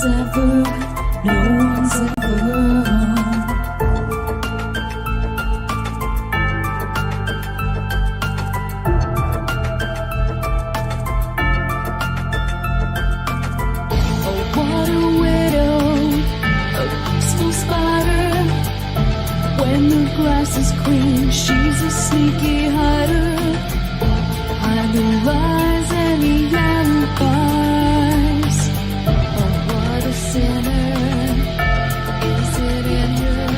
one's ever, no one's ever. Oh, what a widow, a peaceful spider. When the grass is clean, she's a sneaky hider. Hide the lies and the alibis. Oh, what a sinner is it in her?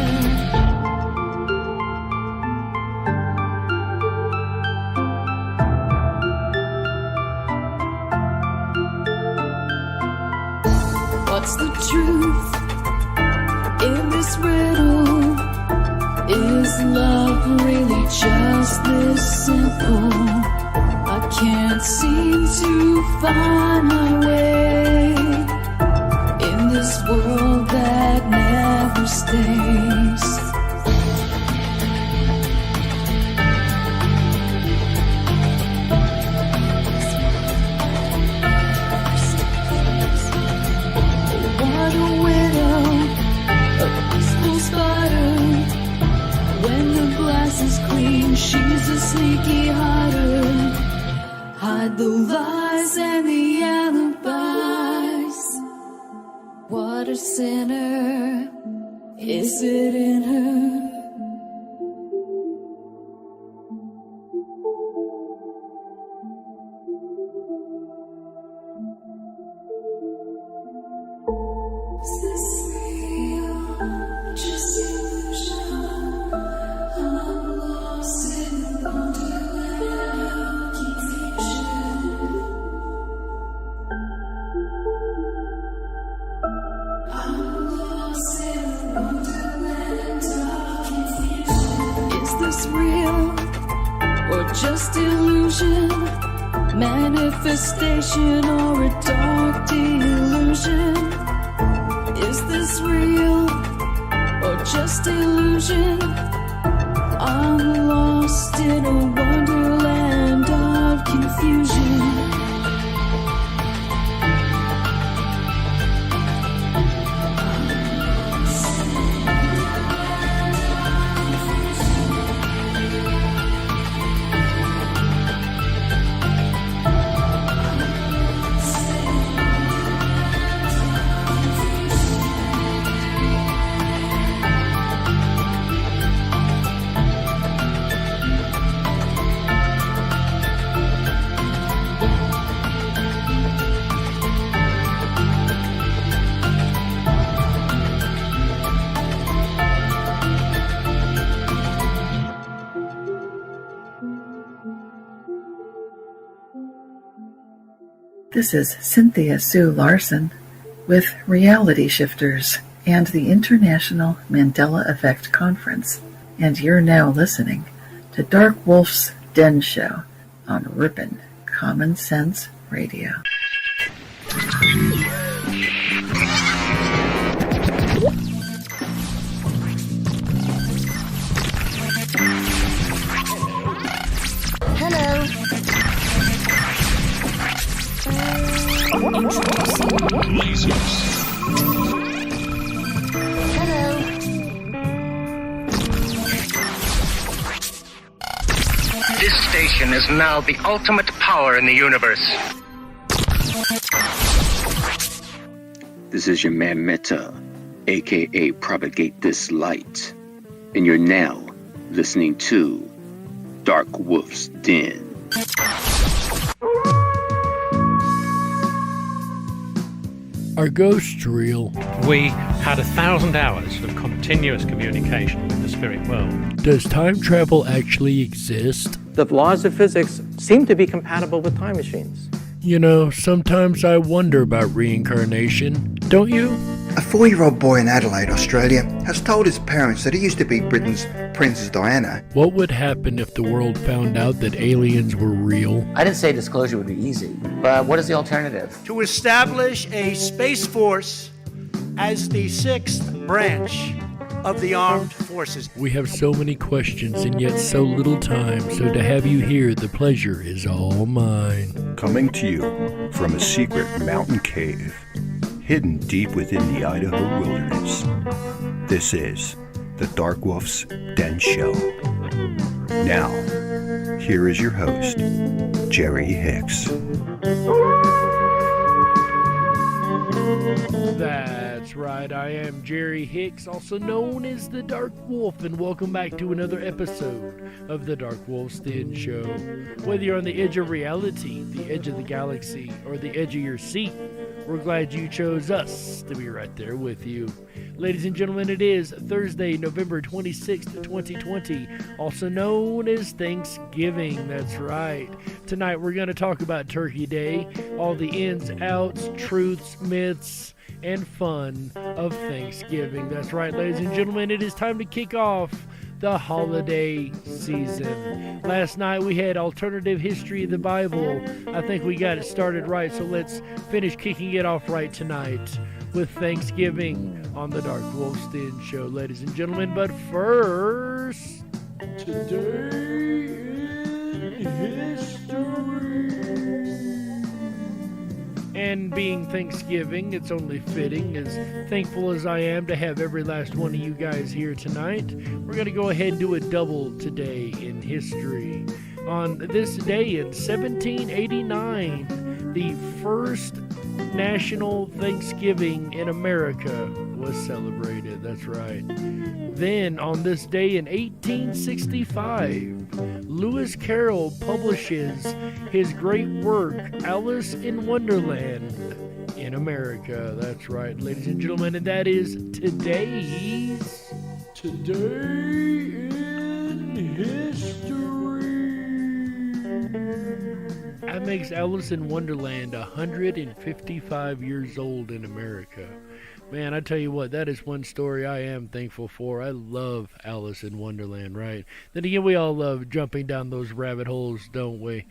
What's the truth in this riddle? Is love really just this simple? I can't seem to find my way in this world that never stays. What a widow, a peaceful spider. When the glass is clean, she's a sneaky hider. Hide the lies and the alibis. What a sinner is it in her? Is this real? Just illusion. I'm lost in wonderland of confusion. I'm lost in wonderland of confusion. Is this real or just illusion? Manifestation or a dark delusion? Is this real or just illusion? I'm lost in a wonderland of confusion. This is Cynthia Sue Larson with Reality Shifters and the International Mandela Effect Conference, and you're now listening to DarkWolf's Den Show on Rippin' Common Sense Radio. Hello. Hello. This station is now the ultimate power in the universe. This is your man Meta, aka Propagate This Light, and you're now listening to DarkWolf's Den. Are ghosts real? We had 1,000 hours of continuous communication with the spirit world. Does time travel actually exist? The laws of physics seem to be compatible with time machines. You know, sometimes I wonder about reincarnation. Don't you? A 4-year-old boy in Adelaide, Australia, has told his parents that he used to be Britain's Princess Diana. What would happen if the world found out that aliens were real? I didn't say disclosure would be easy, but what is the alternative? To establish a space force as the 6th branch of the armed forces. We have so many questions and yet so little time, so to have you here, the pleasure is all mine. Coming to you from a secret mountain cave, hidden deep within the Idaho wilderness. This is the DarkWolf's Den Show. Now, here is your host, Jerry Hicks. That's right, I am Jerry Hicks, also known as the Dark Wolf, and welcome back to another episode of the DarkWolf's Den Show. Whether you're on the edge of reality, the edge of the galaxy, or the edge of your seat, we're glad you chose us to be right there with you. Ladies and gentlemen, it is Thursday, November 26th, 2020, also known as Thanksgiving. That's right. Tonight we're going to talk about Turkey Day, all the ins, outs, truths, myths, and fun of Thanksgiving. That's right, ladies and gentlemen, it is time to kick off the holiday season. Last night we had alternative history of the Bible. I think we got it started right, so let's finish kicking it off right tonight with Thanksgiving on the DarkWolf's Den Show, ladies and gentlemen. But first, today in history. And being Thanksgiving, it's only fitting, as thankful as I am to have every last one of you guys here tonight, we're going to go ahead and do a double today in history. On this day in 1789, the first National Thanksgiving in America was celebrated. That's right. Then, on this day in 1865, Lewis Carroll publishes his great work, Alice in Wonderland in America. That's right, ladies and gentlemen, and that is today's Today in History. That makes Alice in Wonderland 155 years old in America. Man, I tell you what, that is one story I am thankful for. I love Alice in Wonderland, right? Then again, we all love jumping down those rabbit holes, don't we?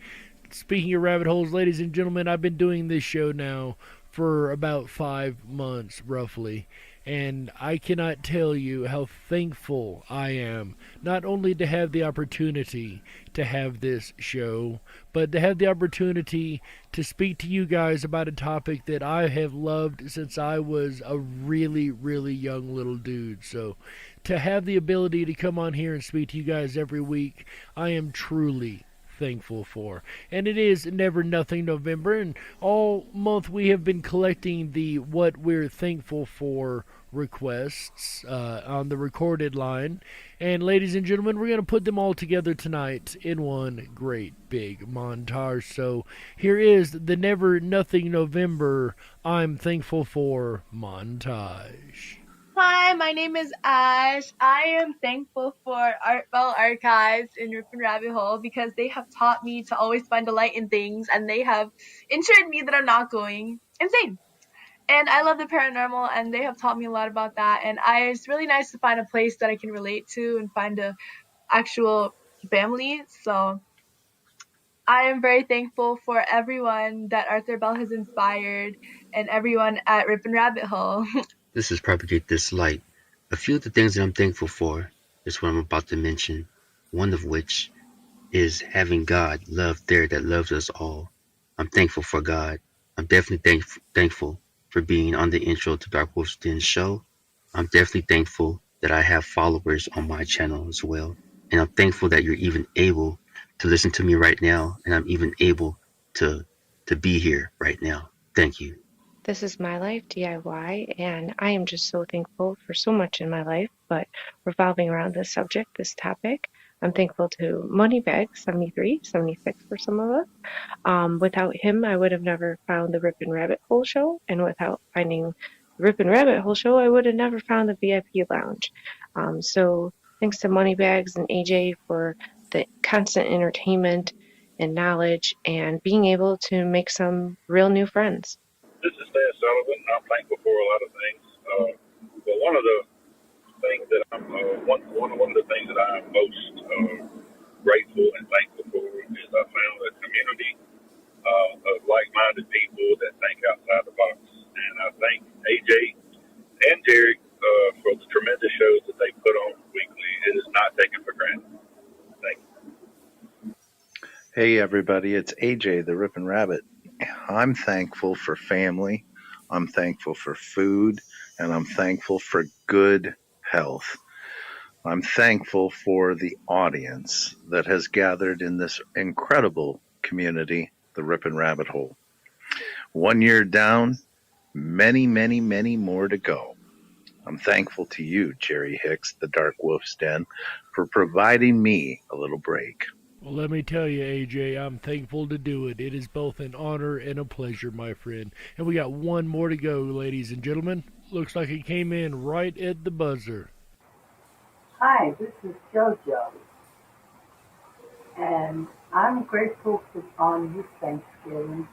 Speaking of rabbit holes, ladies and gentlemen, I've been doing this show now for about 5 months, roughly. And I cannot tell you how thankful I am, not only to have the opportunity to have this show, but to have the opportunity to speak to you guys about a topic that I have loved since I was a really, really young little dude. So to have the ability to come on here and speak to you guys every week, I am truly thankful for. And it is Never Nothing November, and all month we have been collecting the What We're Thankful For requests on the recorded line. And ladies and gentlemen, we're going to put them all together tonight in one great big montage. So here is the Never Nothing November I'm Thankful For montage. Hi, my name is Ash. I am thankful for Art Bell Archives in Ripon Rabbit Hole because they have taught me to always find the light in things, and they have ensured me that I'm not going insane. And I love the paranormal, and they have taught me a lot about that. And it's really nice to find a place that I can relate to and find a actual family. So I am very thankful for everyone that Arthur Bell has inspired and everyone at Ripon Rabbit Hole. This is Propagate This Light. A few of the things that I'm thankful for is what I'm about to mention, one of which is having God love there that loves us all. I'm thankful for God. I'm definitely thankful for being on the intro to DarkWolf's Den Show. I'm definitely thankful that I have followers on my channel as well. And I'm thankful that you're even able to listen to me right now, and I'm even able to be here right now. Thank you. This is My Life DIY, and I am just so thankful for so much in my life, but revolving around this subject, this topic, I'm thankful to Moneybag 73, 76 for some of us. Without him, I would have never found the Ripon Rabbit Hole show, and without finding the Ripon Rabbit Hole show, I would have never found the VIP lounge. So thanks to Moneybags and AJ for the constant entertainment and knowledge and being able to make some real new friends. This is Stan Sullivan. I'm thankful for a lot of things. But one of the things that I'm one of the things that I'm most grateful and thankful for is I found a community of like-minded people that think outside the box. And I thank AJ and Jerry for the tremendous shows that they put on weekly. It is not taken for granted. Thank you. Hey everybody, it's AJ the Ripon Rabbit. I'm thankful for family. I'm thankful for food, and I'm thankful for good health. I'm thankful for the audience that has gathered in this incredible community, the Ripon Rabbit Hole. 1 year down, many, many, many more to go. I'm thankful to you, Jerry Hicks, the Darkwolf's Den, for providing me a little break. Well, let me tell you, AJ, I'm thankful to do it. It is both an honor and a pleasure, my friend. And we got one more to go, ladies and gentlemen. Looks like it came in right at the buzzer. Hi, this is JoJo. And I'm grateful on this Thanksgiving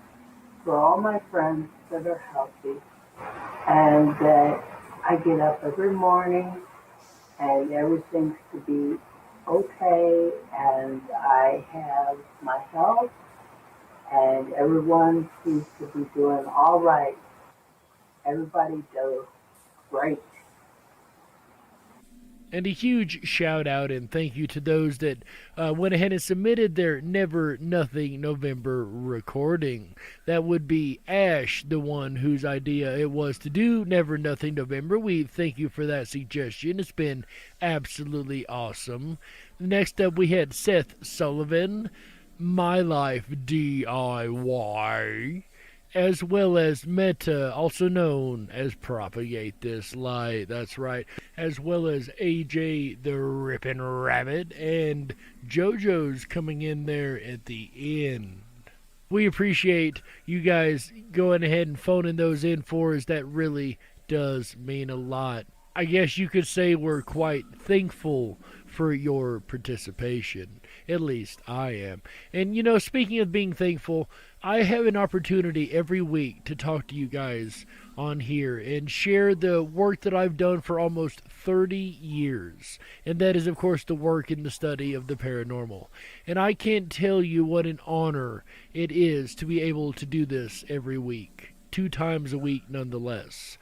for all my friends that are healthy and that I get up every morning and everything's to be okay, and I have my health, and everyone seems to be doing all right. Everybody does great. And a huge shout out and thank you to those that went ahead and submitted their Never Nothing November recording. That would be Ash, the one whose idea it was to do Never Nothing November. We thank you for that suggestion. It's been absolutely awesome. Next up we had Seth Sullivan, My Life DIY, as well as Meta, also known as Propagate This Light, that's right, as well as AJ the Rippin' Rabbit, and JoJo's coming in there at the end. We appreciate you guys going ahead and phoning those in for us. That really does mean a lot. I guess you could say we're quite thankful for your participation. At least I am. And you know, speaking of being thankful, I have an opportunity every week to talk to you guys on here and share the work that I've done for almost 30 years. And that is, of course, the work in the study of the paranormal. And I can't tell you what an honor it is to be able to do this every week, 2 times a week nonetheless.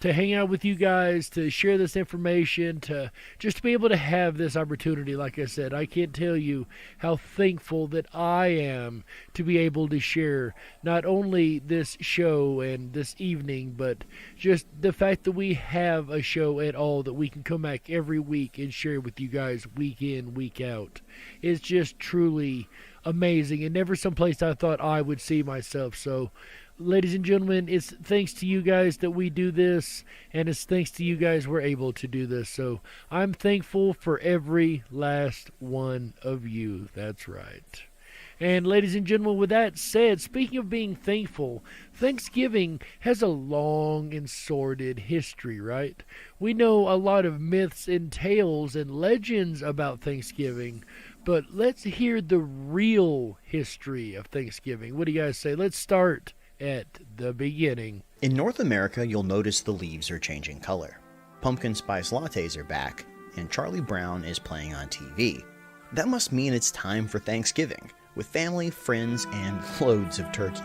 To hang out with you guys, to share this information, to just be able to have this opportunity. Like I said, I can't tell you how thankful that I am to be able to share not only this show and this evening, but just the fact that we have a show at all that we can come back every week and share with you guys week in, week out. It's just truly amazing and never someplace I thought I would see myself. So, ladies and gentlemen, it's thanks to you guys that we do this, and it's thanks to you guys we're able to do this. So I'm thankful for every last one of you. That's right. And ladies and gentlemen, with that said, speaking of being thankful, Thanksgiving has a long and sordid history, right? We know a lot of myths and tales and legends about Thanksgiving, but let's hear the real history of Thanksgiving. What do you guys say? Let's start at the beginning. In North America, you'll notice the leaves are changing color. Pumpkin spice lattes are back, and Charlie Brown is playing on TV. That must mean it's time for Thanksgiving, with family, friends, and loads of turkey.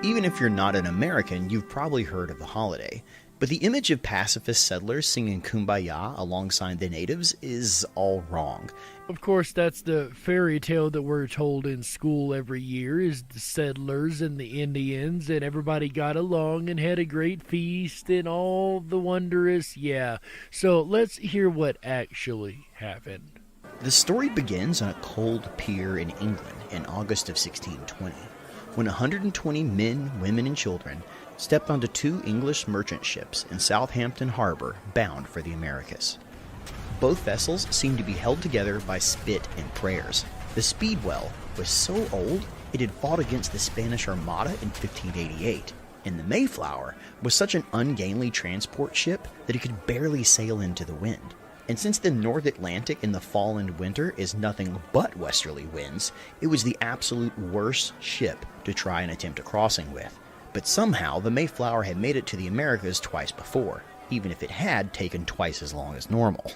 Even if you're not an American, you've probably heard of the holiday. But the image of pacifist settlers singing Kumbaya alongside the natives is all wrong. Of course, that's the fairy tale that we're told in school every year, is the settlers and the Indians, and everybody got along and had a great feast and all the wondrous, yeah. So let's hear what actually happened. The story begins on a cold pier in England in August of 1620, when 120 men, women, and children stepped onto 2 English merchant ships in Southampton Harbor bound for the Americas. Both vessels seemed to be held together by spit and prayers. The Speedwell was so old it had fought against the Spanish Armada in 1588, and the Mayflower was such an ungainly transport ship that it could barely sail into the wind. And since the North Atlantic in the fall and winter is nothing but westerly winds, it was the absolute worst ship to try and attempt a crossing with. But somehow the Mayflower had made it to the Americas twice before, even if it had taken twice as long as normal.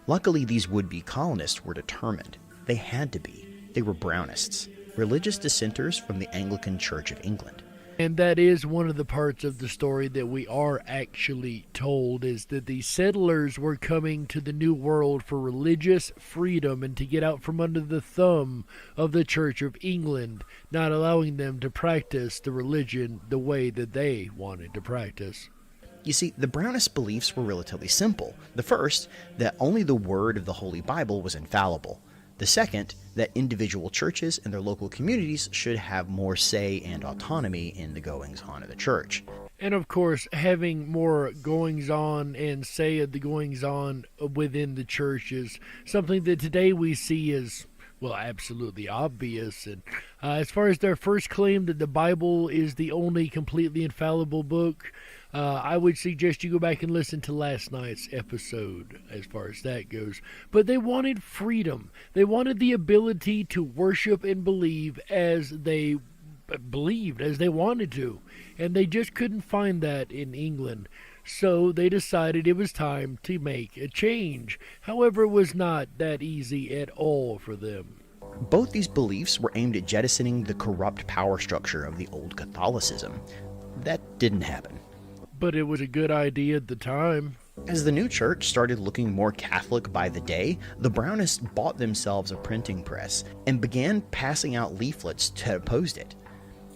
Luckily, these would-be colonists were determined. They had to be. They were Brownists, religious dissenters from the Anglican Church of England. And that is one of the parts of the story that we are actually told, is that the settlers were coming to the New World for religious freedom and to get out from under the thumb of the Church of England, not allowing them to practice the religion the way that they wanted to practice. You see, the Brownist beliefs were relatively simple. The first, that only the word of the Holy Bible was infallible. The second, that individual churches and their local communities should have more say and autonomy in the goings-on of the church. And of course, having more goings-on and say of the goings-on within the church is something that today we see as, well, absolutely obvious. And as far as their first claim that the Bible is the only completely infallible book, I would suggest you go back and listen to last night's episode as far as that goes. But they wanted freedom. They wanted the ability to worship and believe as they believed, as they wanted to. And they just couldn't find that in England. So they decided it was time to make a change. However, it was not that easy at all for them. Both these beliefs were aimed at jettisoning the corrupt power structure of the old Catholicism. That didn't happen. But it was a good idea at the time. As the new church started looking more Catholic by the day, the Brownists bought themselves a printing press and began passing out leaflets that opposed it,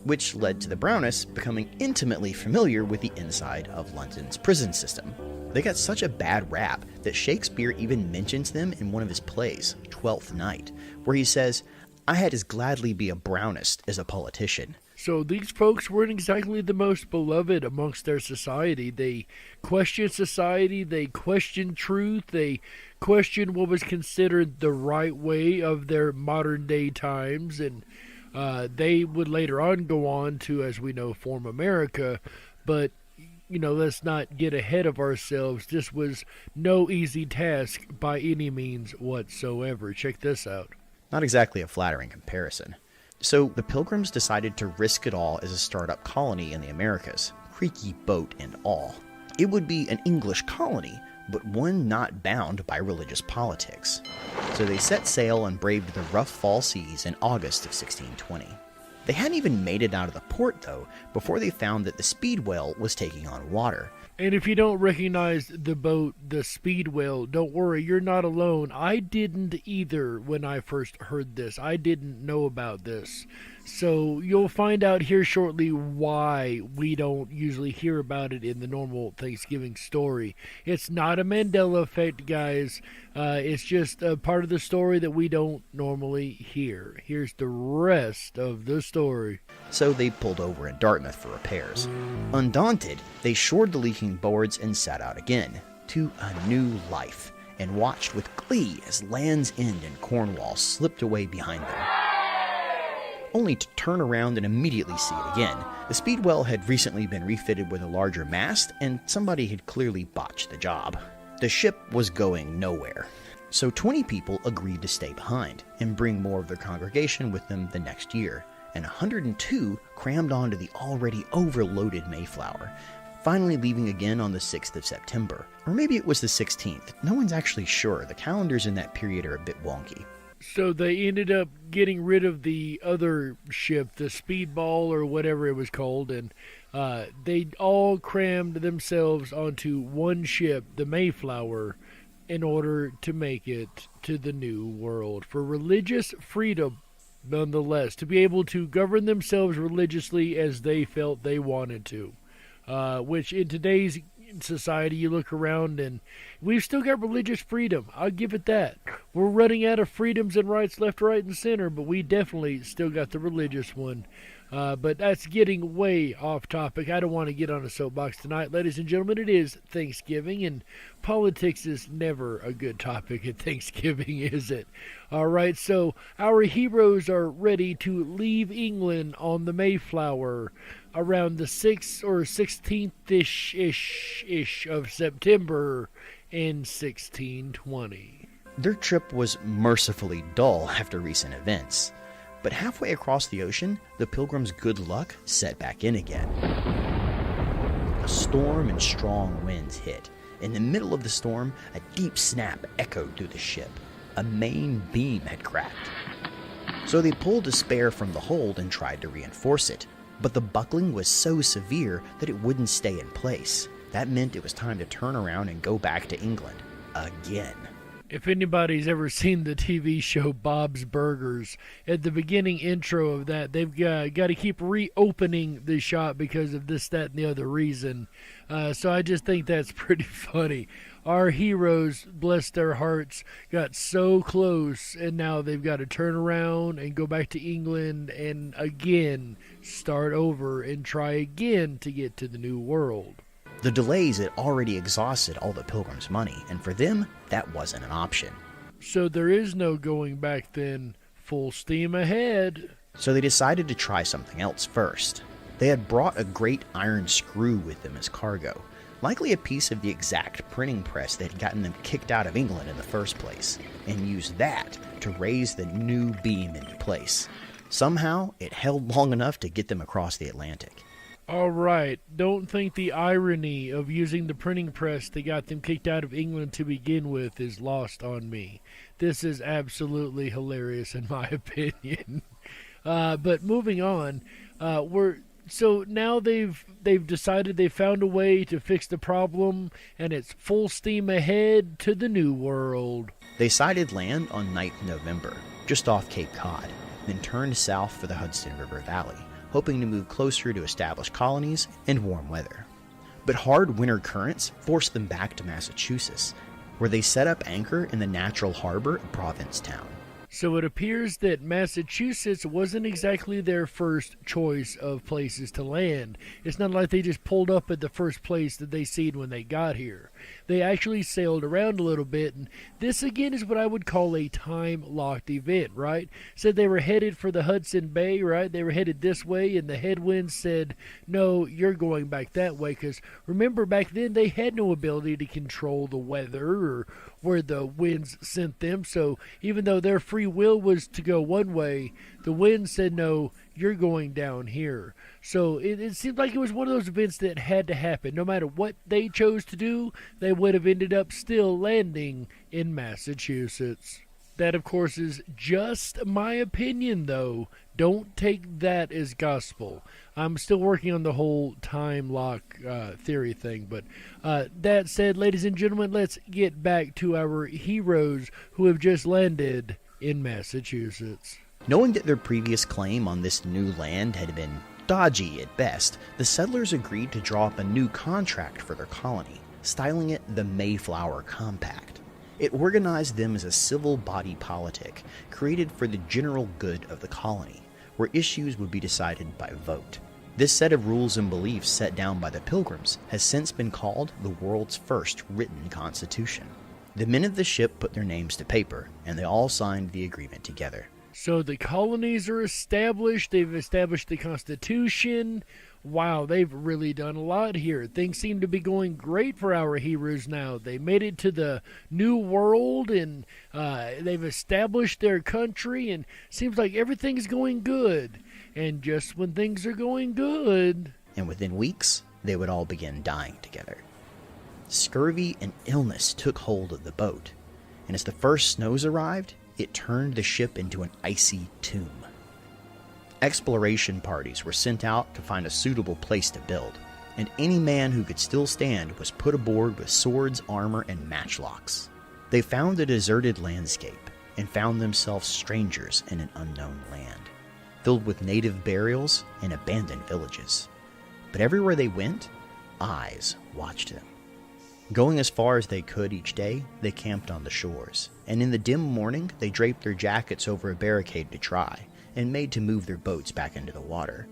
which led to the Brownists becoming intimately familiar with the inside of London's prison system. They got such a bad rap that Shakespeare even mentions them in one of his plays, Twelfth Night, where he says, "I had as gladly be a Brownist as a politician." So these folks weren't exactly the most beloved amongst their society. They questioned society, they questioned truth, they questioned what was considered the right way of their modern day times, and they would later on go on to, as we know, form America. But, you know, let's not get ahead of ourselves. This was no easy task by any means whatsoever. Check this out. Not exactly a flattering comparison. So the Pilgrims decided to risk it all as a startup colony in the Americas, creaky boat and all. It would be an English colony, but one not bound by religious politics. So they set sail and braved the rough fall seas in August of 1620. They hadn't even made it out of the port, though, before they found that the Speedwell was taking on water. And if you don't recognize the boat, the Speedwell, don't worry, you're not alone. I didn't either when I first heard this. I didn't know about this. So you'll find out here shortly why we don't usually hear about it in the normal Thanksgiving story. It's not a Mandela effect, guys. It's just a part of the story that we don't normally hear. Here's the rest of the story. So they pulled over in Dartmouth for repairs. Undaunted, they shored the leaking boards and set out again to a new life, and watched with glee as Land's End and Cornwall slipped away behind them, only to turn around and immediately see it again. The Speedwell had recently been refitted with a larger mast, and somebody had clearly botched the job. The ship was going nowhere, so 20 people agreed to stay behind and bring more of their congregation with them the next year, and 102 crammed onto the already overloaded Mayflower, finally leaving again on the 6th of September. Or maybe it was the 16th. No one's actually sure. The calendars in that period are a bit wonky. So they ended up getting rid of the other ship, the Speedball or whatever it was called, and they all crammed themselves onto one ship, the Mayflower, in order to make it to the New World for religious freedom, nonetheless, to be able to govern themselves religiously as they felt they wanted to, which in today's society, you look around and we've still got religious freedom. I'll give it that. We're running out of freedoms and rights left, right, and center, but we definitely still got the religious one. But that's getting way off topic. I don't want to get on a soapbox tonight. Ladies and gentlemen, it is Thanksgiving, and politics is never a good topic at Thanksgiving, is it? All right, so our heroes are ready to leave England on the Mayflower around the 6th or 16th-ish of September in 1620. Their trip was mercifully dull after recent events. But halfway across the ocean, the Pilgrims' good luck set back in again. A storm and strong winds hit. In the middle of the storm, a deep snap echoed through the ship. A main beam had cracked. So they pulled a spare from the hold and tried to reinforce it. But the buckling was so severe that it wouldn't stay in place. That meant it was time to turn around and go back to England. Again. If anybody's ever seen the TV show Bob's Burgers, at the beginning intro of that, they've got to keep reopening the shop because of this, that, and the other reason. So I just think that's pretty funny. Our heroes, bless their hearts, got so close, and now they've got to turn around and go back to England and again start over and try again to get to the New World. The delays had already exhausted all the Pilgrims' money, and for them, that wasn't an option. So there is no going back then, full steam ahead. So they decided to try something else first. They had brought a great iron screw with them as cargo, likely a piece of the exact printing press that had gotten them kicked out of England in the first place, and used that to raise the new beam into place. Somehow, it held long enough to get them across the Atlantic. All right, don't think the irony of using the printing press that got them kicked out of England to begin with is lost on me. This is absolutely hilarious in my opinion. But moving on, so now they've decided they found a way to fix the problem, and it's full steam ahead to the New World. They sighted land on 9th November, just off Cape Cod, then turned south for the Hudson River Valley, hoping to move closer to established colonies and warm weather. But hard winter currents forced them back to Massachusetts, where they set up anchor in the natural harbor of Provincetown. So it appears that Massachusetts wasn't exactly their first choice of places to land. It's not like they just pulled up at the first place that they seen when they got here. They actually sailed around a little bit, and this again is what I would call a time-locked event, right? Said they were headed for the Hudson Bay, right? They were headed this way, and the headwinds said, no, you're going back that way, because remember back then they had no ability to control the weather or where the winds sent them, so even though their free will was to go one way, the wind said, no, you're going down here. So it seemed like it was one of those events that had to happen. No matter what they chose to do, they would have ended up still landing in Massachusetts. That, of course, is just my opinion, though. Don't take that as gospel. I'm still working on the whole time lock theory thing. But that said, ladies and gentlemen, let's get back to our heroes who have just landed in Massachusetts. Knowing that their previous claim on this new land had been dodgy at best, the settlers agreed to draw up a new contract for their colony, styling it the Mayflower Compact. It organized them as a civil body politic created for the general good of the colony, where issues would be decided by vote. This set of rules and beliefs set down by the Pilgrims has since been called the world's first written constitution. The men of the ship put their names to paper, and they all signed the agreement together. So the colonies are established, they've established the Constitution. Wow, they've really done a lot here. Things seem to be going great for our heroes now. They made it to the New World, and they've established their country, and seems like everything's going good. And just when things are going good... And within weeks, they would all begin dying together. Scurvy and illness took hold of the boat, and as the first snows arrived, it turned the ship into an icy tomb. Exploration parties were sent out to find a suitable place to build, and any man who could still stand was put aboard with swords, armor, and matchlocks. They found a deserted landscape and found themselves strangers in an unknown land, filled with native burials and abandoned villages. But everywhere they went, eyes watched them. Going as far as they could each day, they camped on the shores, and in the dim morning they draped their jackets over a barricade to dry, and made to move their boats back into the water.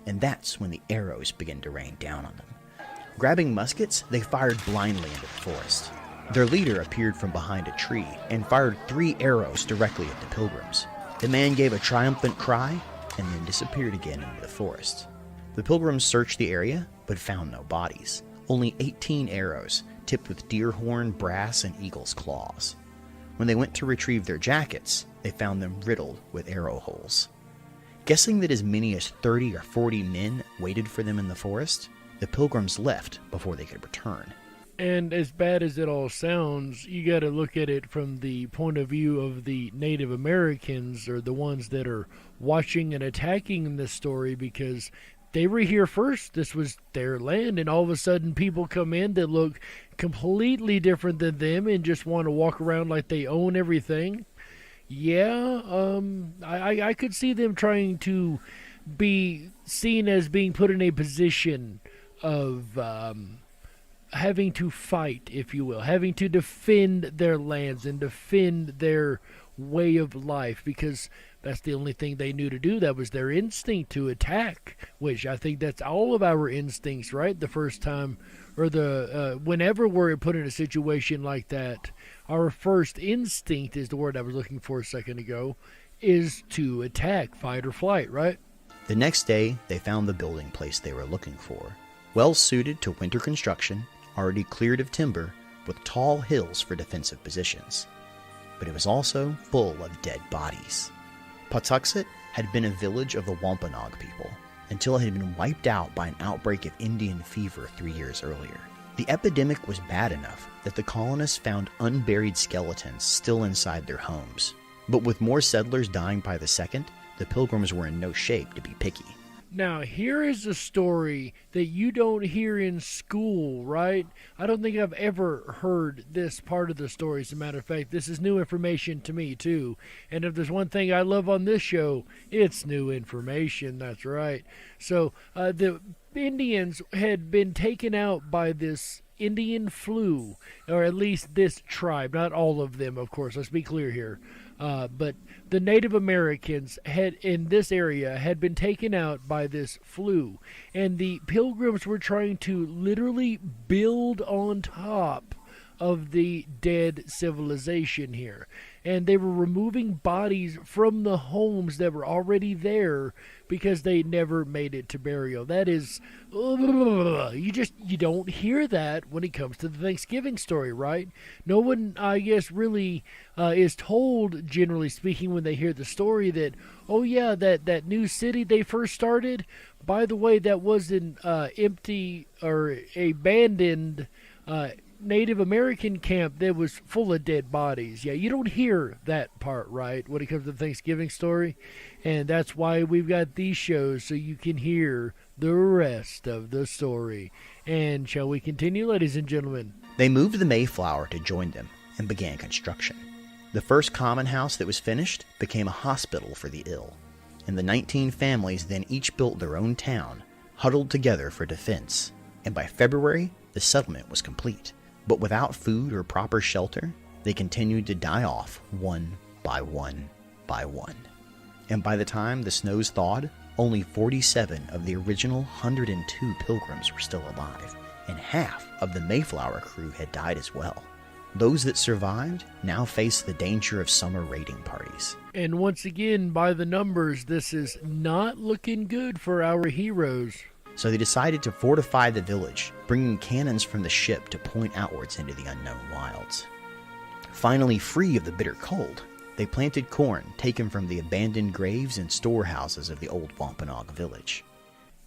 And that's when the arrows began to rain down on them. Grabbing muskets, they fired blindly into the forest. Their leader appeared from behind a tree and fired 3 arrows directly at the Pilgrims. The man gave a triumphant cry and then disappeared again into the forest. The Pilgrims searched the area, but found no bodies. Only 18 arrows, tipped with deer horn, brass, and eagle's claws. When they went to retrieve their jackets, they found them riddled with arrow holes. Guessing that as many as 30 or 40 men waited for them in the forest, the Pilgrims left before they could return. And as bad as it all sounds, you got to look at it from the point of view of the Native Americans, or the ones that are watching and attacking this story, because they were here first. This was their land, and all of a sudden people come in that look completely different than them and just want to walk around like they own everything. Yeah, I could see them trying to be seen as being put in a position of having to fight, if you will, having to defend their lands and defend their way of life, because that's the only thing they knew to do. That was their instinct, to attack, which I think that's all of our instincts, right? The first time, or whenever we're put in a situation like that, our first instinct is the word I was looking for a second ago, is to attack, fight or flight, right? The next day, they found the building place they were looking for, well suited to winter construction, already cleared of timber, with tall hills for defensive positions. But it was also full of dead bodies. Pawtuxet had been a village of the Wampanoag people, until it had been wiped out by an outbreak of Indian fever 3 years earlier. The epidemic was bad enough that the colonists found unburied skeletons still inside their homes. But with more settlers dying by the second, the Pilgrims were in no shape to be picky. Now, here is a story that you don't hear in school, right? I don't think I've ever heard this part of the story. As a matter of fact, this is new information to me, too. And if there's one thing I love on this show, it's new information. That's right. So, the Indians had been taken out by this Indian flu, or at least this tribe, not all of them, of course. Let's be clear here. But the Native Americans in this area had been taken out by this flu, and the Pilgrims were trying to literally build on top of the dead civilization here. And they were removing bodies from the homes that were already there because they never made it to burial. That is, you don't hear that when it comes to the Thanksgiving story, right? No one, I guess, really is told, generally speaking, when they hear the story that, oh yeah, that new city they first started, by the way, that was an empty or abandoned Native American camp that was full of dead bodies. Yeah, you don't hear that part, right, when it comes to the Thanksgiving story. And that's why we've got these shows, so you can hear the rest of the story. And shall we continue, ladies and gentlemen? They moved the Mayflower to join them and began construction. The first common house that was finished became a hospital for the ill. And the 19 families then each built their own town, huddled together for defense. And by February, the settlement was complete. But without food or proper shelter, they continued to die off one by one by one. And by the time the snows thawed, only 47 of the original 102 Pilgrims were still alive, and half of the Mayflower crew had died as well. Those that survived now faced the danger of summer raiding parties. And once again, by the numbers, this is not looking good for our heroes. So they decided to fortify the village, bringing cannons from the ship to point outwards into the unknown wilds. Finally free of the bitter cold, they planted corn taken from the abandoned graves and storehouses of the old Wampanoag village.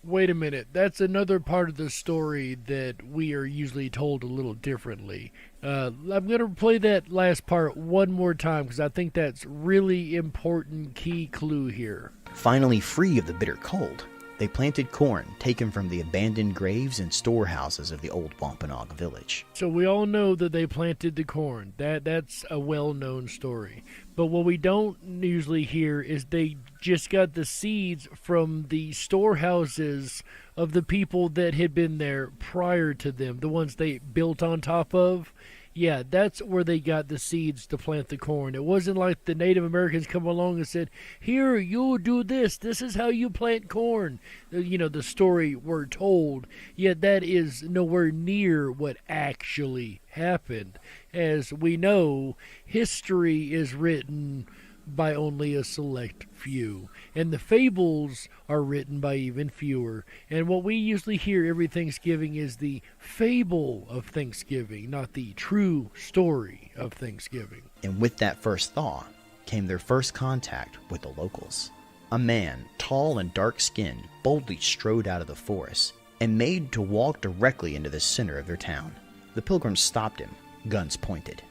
Wait a minute, that's another part of the story that we are usually told a little differently. I'm going to play that last part one more time because I think that's really important key clue here. Finally free of the bitter cold, they planted corn taken from the abandoned graves and storehouses of the old Wampanoag village. So we all know that they planted the corn. That's a well-known story. But what we don't usually hear is they just got the seeds from the storehouses of the people that had been there prior to them, the ones they built on top of. Yeah, that's where they got the seeds to plant the corn. It wasn't like the Native Americans come along and said, here, you do this. This is how you plant corn. You know, the story we're told. Yet that is nowhere near what actually happened. As we know, history is written by only a select few, and the fables are written by even fewer. And what we usually hear every Thanksgiving is the fable of Thanksgiving, not the true story of Thanksgiving. And with that first thaw came their first contact with the locals. A man, tall and dark-skinned, boldly strode out of the forest and made to walk directly into the center of their town. The Pilgrims stopped him, guns pointed.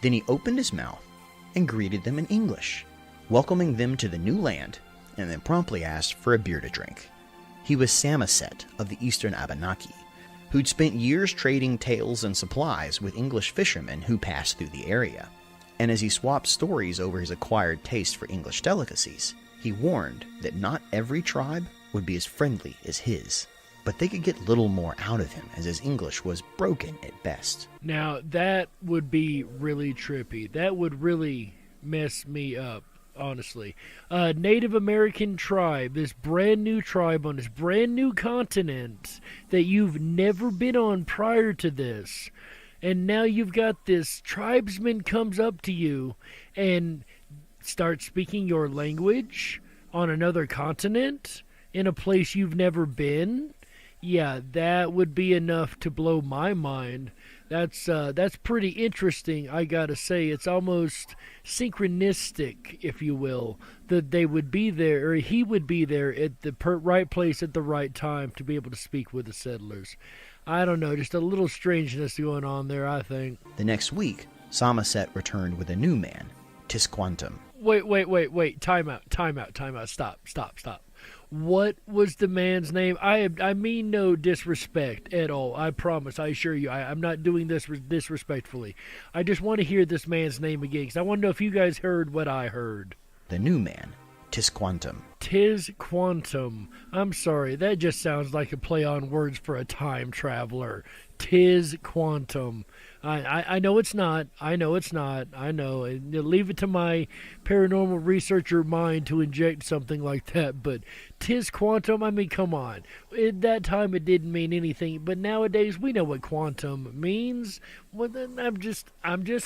Then he opened his mouth and greeted them in English, welcoming them to the new land, and then promptly asked for a beer to drink. He was Samoset of the eastern Abenaki, who'd spent years trading tales and supplies with English fishermen who passed through the area. And as he swapped stories over his acquired taste for English delicacies, he warned that not every tribe would be as friendly as his, but they could get little more out of him as his English was broken at best. Now, that would be really trippy. That would really mess me up, honestly. A Native American tribe, this brand new tribe on this brand new continent that you've never been on prior to this, and now you've got this tribesman comes up to you and starts speaking your language on another continent in a place you've never been. Yeah, that would be enough to blow my mind. That's pretty interesting, I gotta say. It's almost synchronistic, if you will, that they would be there, or he would be there at the right place at the right time to be able to speak with the settlers. I don't know, just a little strangeness going on there, I think. The next week, Samoset returned with a new man, Tisquantum. Wait, time out, stop. What was the man's name? I mean no disrespect at all. I promise, I assure you, I'm not doing this disrespectfully. I just want to hear this man's name again, because I want to know if you guys heard what I heard. The new man, Tisquantum. Tisquantum. I'm sorry, that just sounds like a play on words for a time traveler. Tisquantum. I know it's not. I know. And leave it to my paranormal researcher mind to inject something like that. But Tisquantum, I mean, come on. At that time, it didn't mean anything. But nowadays, we know what quantum means. Well, then I'm just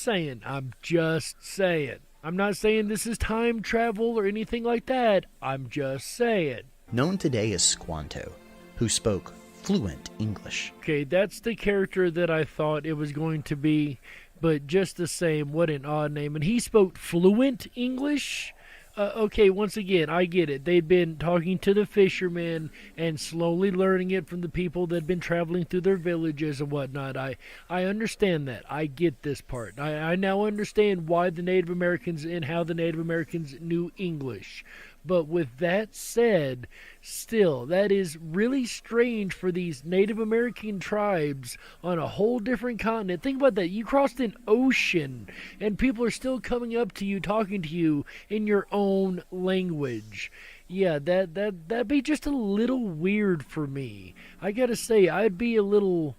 saying. I'm not saying this is time travel or anything like that. I'm just saying. Known today as Squanto, who spoke fluent English. Okay, that's the character that I thought it was going to be, but just the same, what an odd name. And he spoke fluent English? Okay, once again, I get it. They'd been talking to the fishermen and slowly learning it from the people that had been traveling through their villages and whatnot. I understand that. I get this part. I now understand why the Native Americans and how the Native Americans knew English. But with that said, still, that is really strange for these Native American tribes on a whole different continent. Think about that. You crossed an ocean, and people are still coming up to you, talking to you in your own language. Yeah, that'd be just a little weird for me. I gotta say, I'd be a little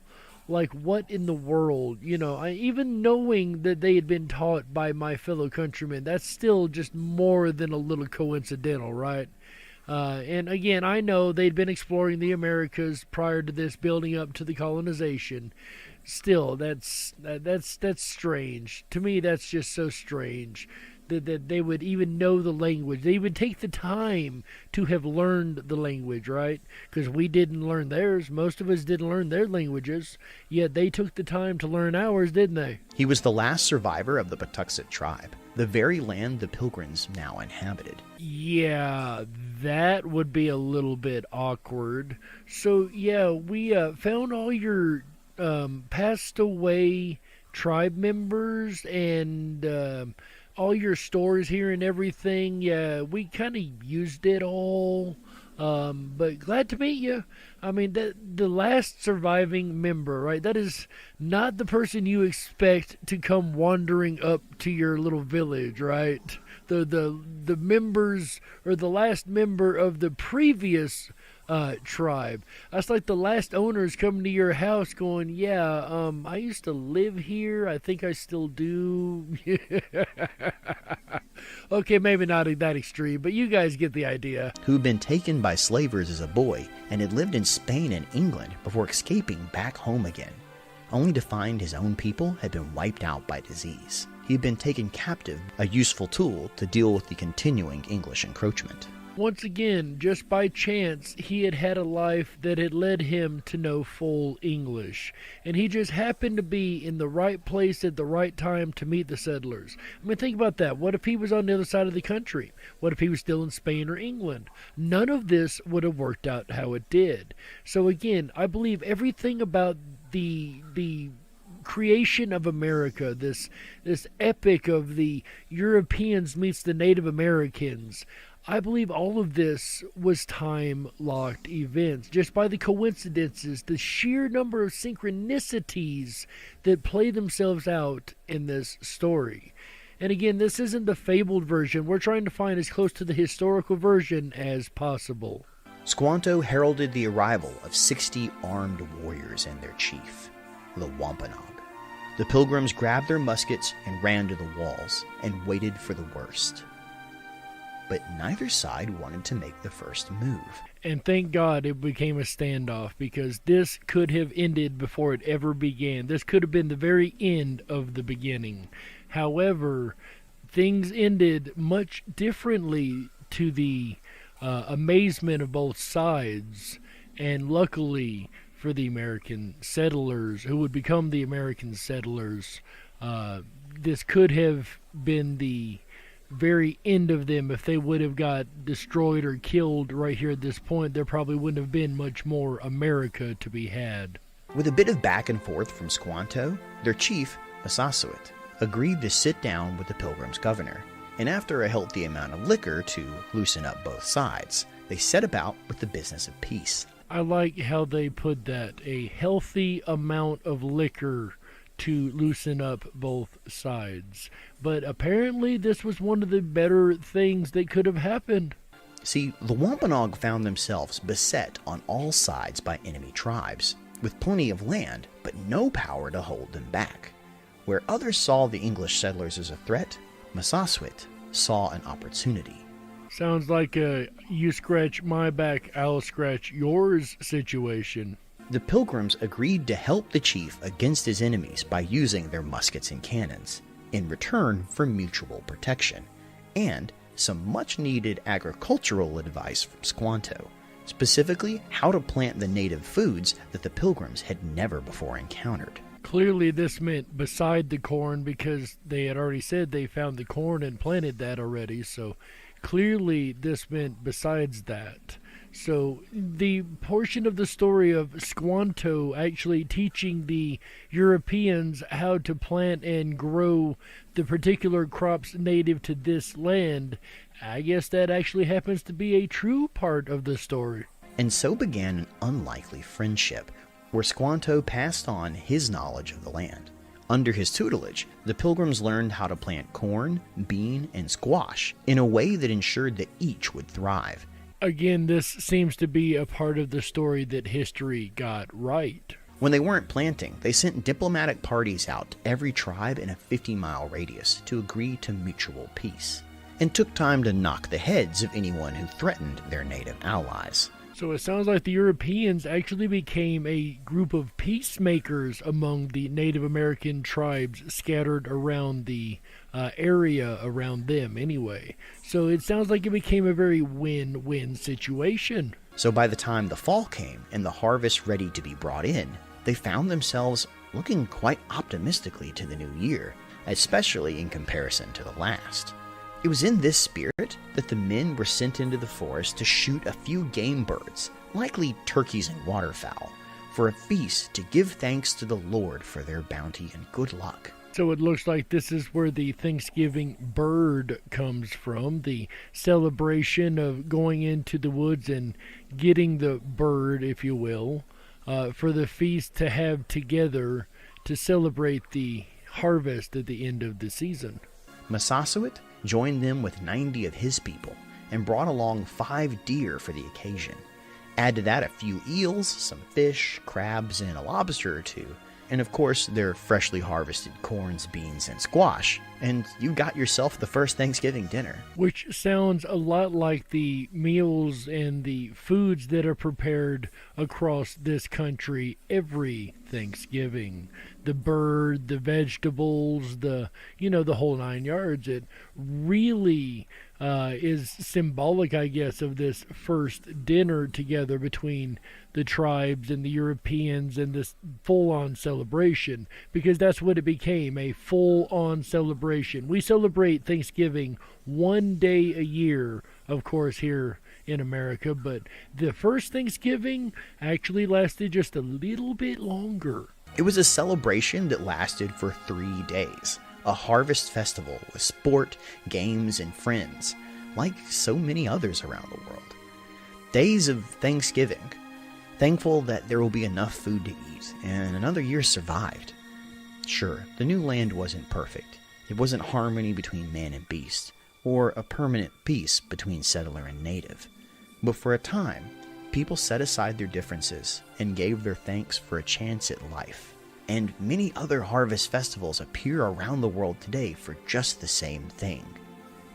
like, what in the world? You know, even knowing that they had been taught by my fellow countrymen, that's still just more than a little coincidental, right? And again, I know they'd been exploring the Americas prior to this, building up to the colonization. Still, that's strange. To me, that's just so strange that they would even know the language. They would take the time to have learned the language, right? Because we didn't learn theirs. Most of us didn't learn their languages, yet they took the time to learn ours, didn't they? He was the last survivor of the Patuxet tribe, the very land the Pilgrims now inhabited. Yeah, that would be a little bit awkward. So, yeah, we found all your passed away tribe members and all your stores here and everything. Yeah, we kind of used it all. But glad to meet you. I mean, the last surviving member, right? That is not the person you expect to come wandering up to your little village, right? The members, or the last member of the previous tribe. That's like the last owners coming to your house going, yeah, I used to live here. I think I still do. Okay, maybe not that extreme, but you guys get the idea. Who'd been taken by slavers as a boy and had lived in Spain and England before escaping back home again, only to find his own people had been wiped out by disease. He'd been taken captive, a useful tool to deal with the continuing English encroachment. Once again, just by chance, he had had a life that had led him to know full English. And he just happened to be in the right place at the right time to meet the settlers. I mean, think about that. What if he was on the other side of the country? What if he was still in Spain or England? None of this would have worked out how it did. So again, I believe everything about the creation of America, this epic of the Europeans meets the Native Americans, I believe all of this was time-locked events, just by the coincidences, the sheer number of synchronicities that play themselves out in this story. And again, this isn't the fabled version. We're trying to find as close to the historical version as possible. Squanto heralded the arrival of 60 armed warriors and their chief, the Wampanoag. The Pilgrims grabbed their muskets and ran to the walls and waited for the worst. But neither side wanted to make the first move. And thank God it became a standoff, because this could have ended before it ever began. This could have been the very end of the beginning. However, things ended much differently to the amazement of both sides, and luckily for the American settlers, who would become the American settlers, this could have been the very end of them. If they would have got destroyed or killed right here at this point, there probably wouldn't have been much more America to be had. With a bit of back and forth from Squanto, their chief, Massasoit, agreed to sit down with the Pilgrims' governor, and after a healthy amount of liquor to loosen up both sides, they set about with the business of peace. I like how they put that, a healthy amount of liquor to loosen up both sides. But apparently this was one of the better things that could have happened. See, the Wampanoag found themselves beset on all sides by enemy tribes, with plenty of land, but no power to hold them back. Where others saw the English settlers as a threat, Massasoit saw an opportunity. Sounds like a you scratch my back, I'll scratch yours situation. The Pilgrims agreed to help the chief against his enemies by using their muskets and cannons, in return for mutual protection, and some much-needed agricultural advice from Squanto, specifically how to plant the native foods that the Pilgrims had never before encountered. Clearly this meant beside the corn, because they had already said they found the corn and planted that already, so clearly this meant besides that. So the portion of the story of Squanto actually teaching the Europeans how to plant and grow the particular crops native to this land, I guess that actually happens to be a true part of the story. And so began an unlikely friendship, where Squanto passed on his knowledge of the land. Under his tutelage, the Pilgrims learned how to plant corn, bean, and squash in a way that ensured that each would thrive. Again, this seems to be a part of the story that history got right. When they weren't planting, they sent diplomatic parties out to every tribe in a 50-mile radius to agree to mutual peace, and took time to knock the heads of anyone who threatened their native allies. So it sounds like the Europeans actually became a group of peacemakers among the Native American tribes scattered around the area around them anyway. So it sounds like it became a very win-win situation. So by the time the fall came and the harvest ready to be brought in, they found themselves looking quite optimistically to the new year, especially in comparison to the last. It was in this spirit that the men were sent into the forest to shoot a few game birds, likely turkeys and waterfowl, for a feast to give thanks to the Lord for their bounty and good luck. So it looks like this is where the Thanksgiving bird comes from, the celebration of going into the woods and getting the bird, if you will, for the feast to have together to celebrate the harvest at the end of the season. Massasoit joined them with 90 of his people and brought along 5 deer for the occasion. Add to that a few eels, some fish, crabs, and a lobster or two, and of course their freshly harvested corns, beans, and squash, and you got yourself the first Thanksgiving dinner. Which sounds a lot like the meals and the foods that are prepared across this country every Thanksgiving. The bird, the vegetables, the whole 9 yards. It really is symbolic, I guess, of this first dinner together between the tribes and the Europeans and this full-on celebration, because that's what it became, a full-on celebration. We celebrate Thanksgiving one day a year, of course, here in America, but the first Thanksgiving actually lasted just a little bit longer. It was a celebration that lasted for 3 days, a harvest festival with sport, games, and friends. like so many others around the world. Days of Thanksgiving, thankful that there will be enough food to eat and another year survived. Sure, the new land wasn't perfect. It wasn't harmony between man and beast, or a permanent peace between settler and native. But for a time, people set aside their differences and gave their thanks for a chance at life. And many other harvest festivals appear around the world today for just the same thing.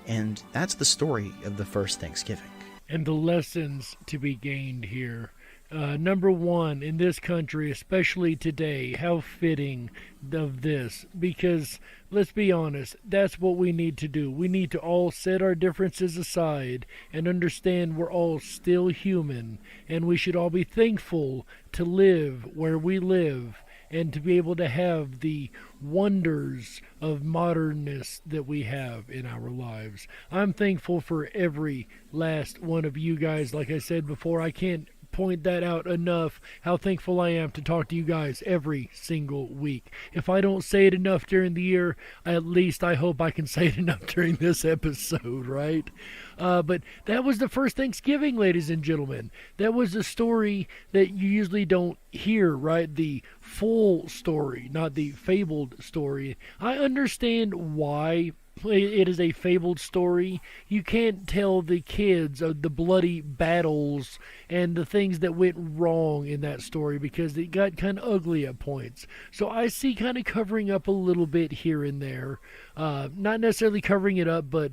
And that's the story of the first Thanksgiving. And the lessons to be gained here. Number one, in this country, especially today, how fitting of this, because let's be honest, that's what we need to do. We need to all set our differences aside and understand we're all still human, and we should all be thankful to live where we live and to be able to have the wonders of modernness that we have in our lives. I'm thankful for every last one of you guys. Like I said before, I can't point that out enough, how thankful I am to talk to you guys every single week. If I don't say it enough during the year, at least I hope I can say it enough during this episode, right? But that was the first Thanksgiving, ladies and gentlemen. That was a story that you usually don't hear, right? The full story, not the fabled story. I understand why it is a fabled story. You can't tell the kids of the bloody battles and the things that went wrong in that story because it got kind of ugly at points. So I see kind of covering up a little bit here and there. Not necessarily covering it up, but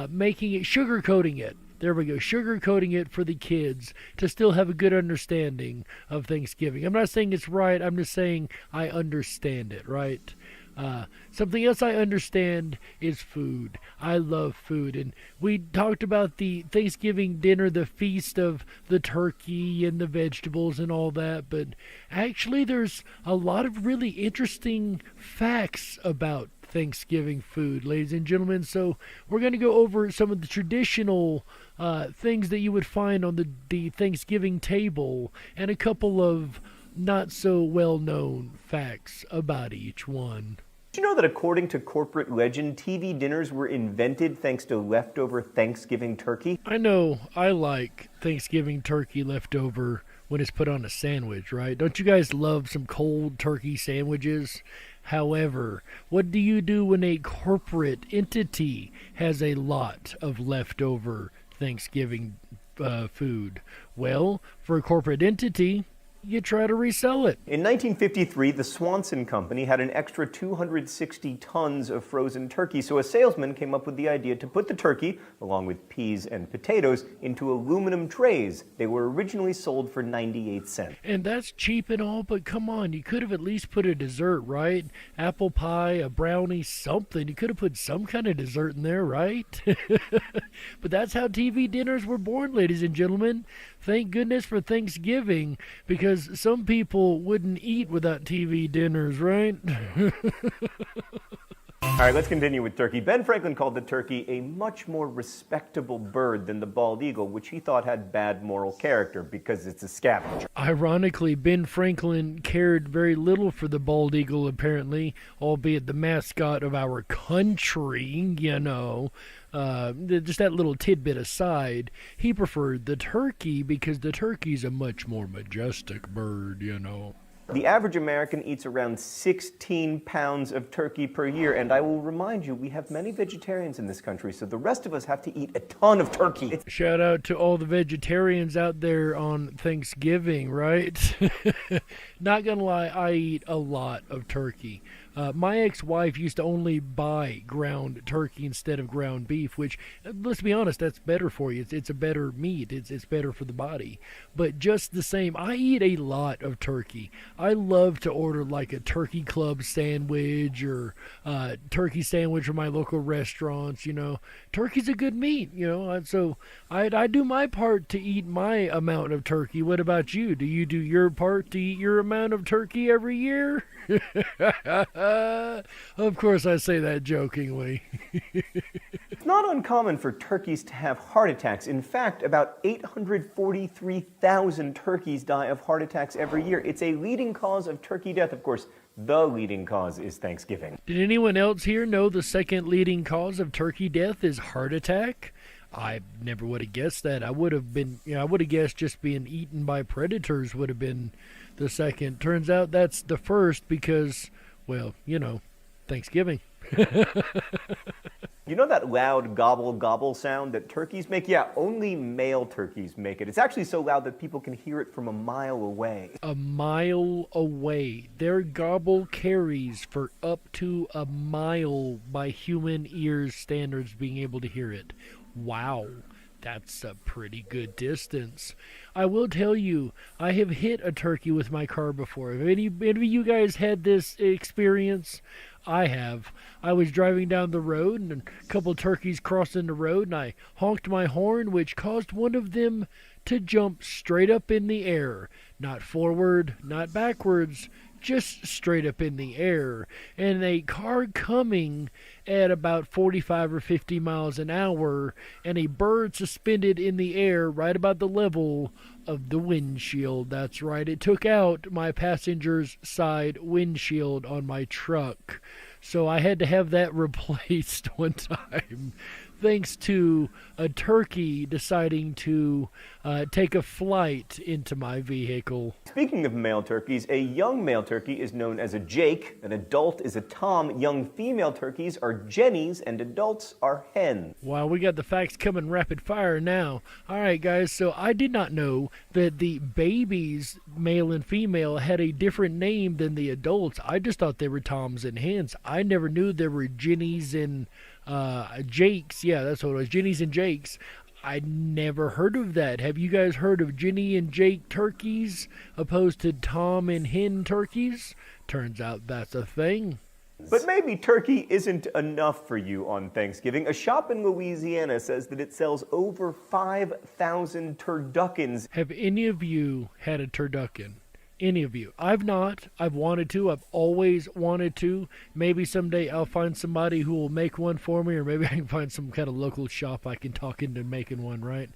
making it, sugarcoating it. There we go, sugarcoating it for the kids to still have a good understanding of Thanksgiving. I'm not saying it's right, I'm just saying I understand it, right? Something else I understand is food. I love food. And we talked about the Thanksgiving dinner, the feast of the turkey and the vegetables and all that. But actually, there's a lot of really interesting facts about Thanksgiving food, ladies and gentlemen. So we're going to go over some of the traditional things that you would find on the Thanksgiving table and a couple of not so well-known facts about each one. Did you know that according to corporate legend, TV dinners were invented thanks to leftover Thanksgiving turkey? I know I like Thanksgiving turkey leftover when it's put on a sandwich, right? Don't you guys love some cold turkey sandwiches? However, what do you do when a corporate entity has a lot of leftover Thanksgiving food? Well, for a corporate entity, you try to resell it. In 1953, the Swanson Company had an extra 260 tons of frozen turkey, so a salesman came up with the idea to put the turkey, along with peas and potatoes, into aluminum trays. They were originally sold for 98 cents. And that's cheap and all, but come on, you could have at least put a dessert, right? Apple pie, a brownie, something. You could have put some kind of dessert in there, right? But that's how TV dinners were born, ladies and gentlemen. Thank goodness for Thanksgiving, because some people wouldn't eat without TV dinners, right? All right, let's continue with turkey. Ben Franklin called the turkey a much more respectable bird than the bald eagle, which he thought had bad moral character because it's a scavenger. Ironically, Ben Franklin cared very little for the bald eagle, apparently, albeit the mascot of our country, you know. Just that little tidbit aside, he preferred the turkey because the turkey's a much more majestic bird, you know. The average American eats around 16 pounds of turkey per year, and I will remind you, we have many vegetarians in this country, so the rest of us have to eat a ton of turkey. Shout out to all the vegetarians out there on Thanksgiving, right? Not gonna lie, I eat a lot of turkey. My ex-wife used to only buy ground turkey instead of ground beef, which, let's be honest, that's better for you. It's a better meat. It's better for the body. But just the same, I eat a lot of turkey. I love to order like a turkey club sandwich or turkey sandwich from my local restaurants, you know. Turkey's a good meat, you know. So I do my part to eat my amount of turkey. What about you? Do you do your part to eat your amount of turkey every year? Of course I say that jokingly. It's not uncommon for turkeys to have heart attacks. In fact, about 843,000 turkeys die of heart attacks every year. It's a leading cause of turkey death. Of course, the leading cause is Thanksgiving. Did anyone else here know the second leading cause of turkey death is heart attack? I never would have guessed that. I would have guessed just being eaten by predators would have been the second. Turns out that's the first because, well, Thanksgiving. You know that loud gobble gobble sound that turkeys make? Yeah, only male turkeys make it. It's actually so loud that people can hear it from a mile away. A mile away. Their gobble carries for up to a mile by human ears standards being able to hear it. Wow. That's a pretty good distance. I will tell you, I have hit a turkey with my car before. Have any of you guys had this experience? I have. I was driving down the road, and a couple of turkeys crossing the road, and I honked my horn, which caused one of them to jump straight up in the air. Not forward, not backwards, just straight up in the air. And a car coming at about 45 or 50 miles an hour, and a bird suspended in the air right about the level of the windshield. That's right, it took out my passenger's side windshield on my truck. So I had to have that replaced one time, thanks to a turkey deciding to take a flight into my vehicle. Speaking of male turkeys, a young male turkey is known as a Jake, an adult is a Tom, young female turkeys are Jennies, and adults are hens. Wow, we got the facts coming rapid fire now. Alright guys, so I did not know that the babies, male and female, had a different name than the adults. I just thought they were Toms and hens. I never knew there were Jennies and Jakes. Yeah, that's what it was, Jennies and Jakes. I never heard of that. Have you guys heard of Jenny and Jake turkeys opposed to Tom and hen turkeys? Turns out that's a thing. But maybe turkey isn't enough for you on Thanksgiving. A shop in Louisiana says that it sells over 5,000 turduckens. Have any of you had a turducken? Any of you? I've not. I've wanted to. I've always wanted to. Maybe someday I'll find somebody who will make one for me, or maybe I can find some kind of local shop I can talk into making one, right?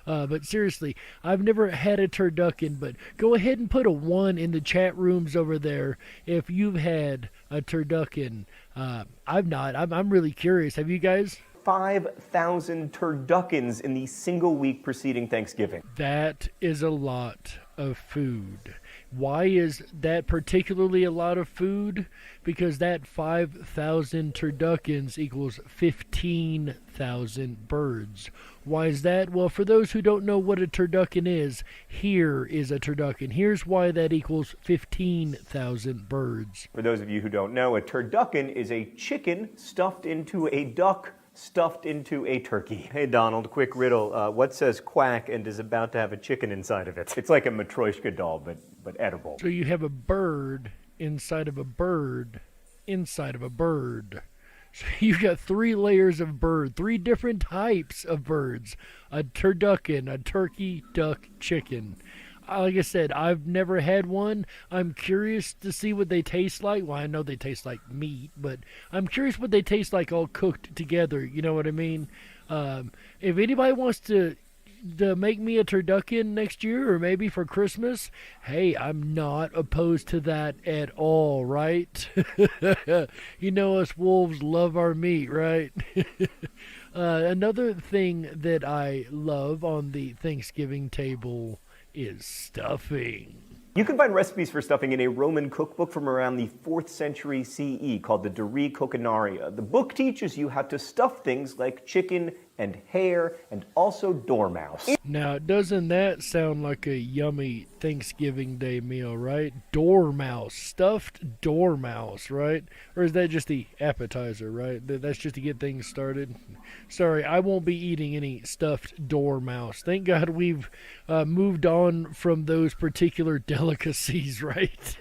But seriously, I've never had a turducken, but go ahead and put a 1 in the chat rooms over there if you've had a turducken. I've not. I'm really curious. Have you guys? 5,000 turduckens in the single week preceding Thanksgiving. That is a lot of food. Why is that particularly a lot of food? Because that 5,000 turduckens equals 15,000 birds. Why is that? Well, for those who don't know what a turducken is, here is a turducken. Here's why that equals 15,000 birds. For those of you who don't know, a turducken is a chicken stuffed into a duck stuffed into a turkey. Hey Donald, quick riddle. What says quack and is about to have a chicken inside of it? It's like a Matryoshka doll, but edible. So you have a bird inside of a bird inside of a bird. So you've got 3 layers of bird, 3 different types of birds. A turducken, a turkey, duck, chicken. Like I said, I've never had one. I'm curious to see what they taste like. Well, I know they taste like meat, but I'm curious what they taste like all cooked together. You know what I mean? If anybody wants to make me a turducken next year or maybe for Christmas, hey, I'm not opposed to that at all, right? You know us wolves love our meat, right? Another thing that I love on the Thanksgiving table is stuffing. You can find recipes for stuffing in a Roman cookbook from around the 4th century CE called the De Re Coquinaria. The book teaches you how to stuff things like chicken and hare and also dormouse. Now, doesn't that sound like a yummy Thanksgiving Day meal, right? Dormouse, stuffed dormouse, right? Or is that just the appetizer, right? That's just to get things started? Sorry, I won't be eating any stuffed dormouse. Thank God we've moved on from those particular delicacies, right?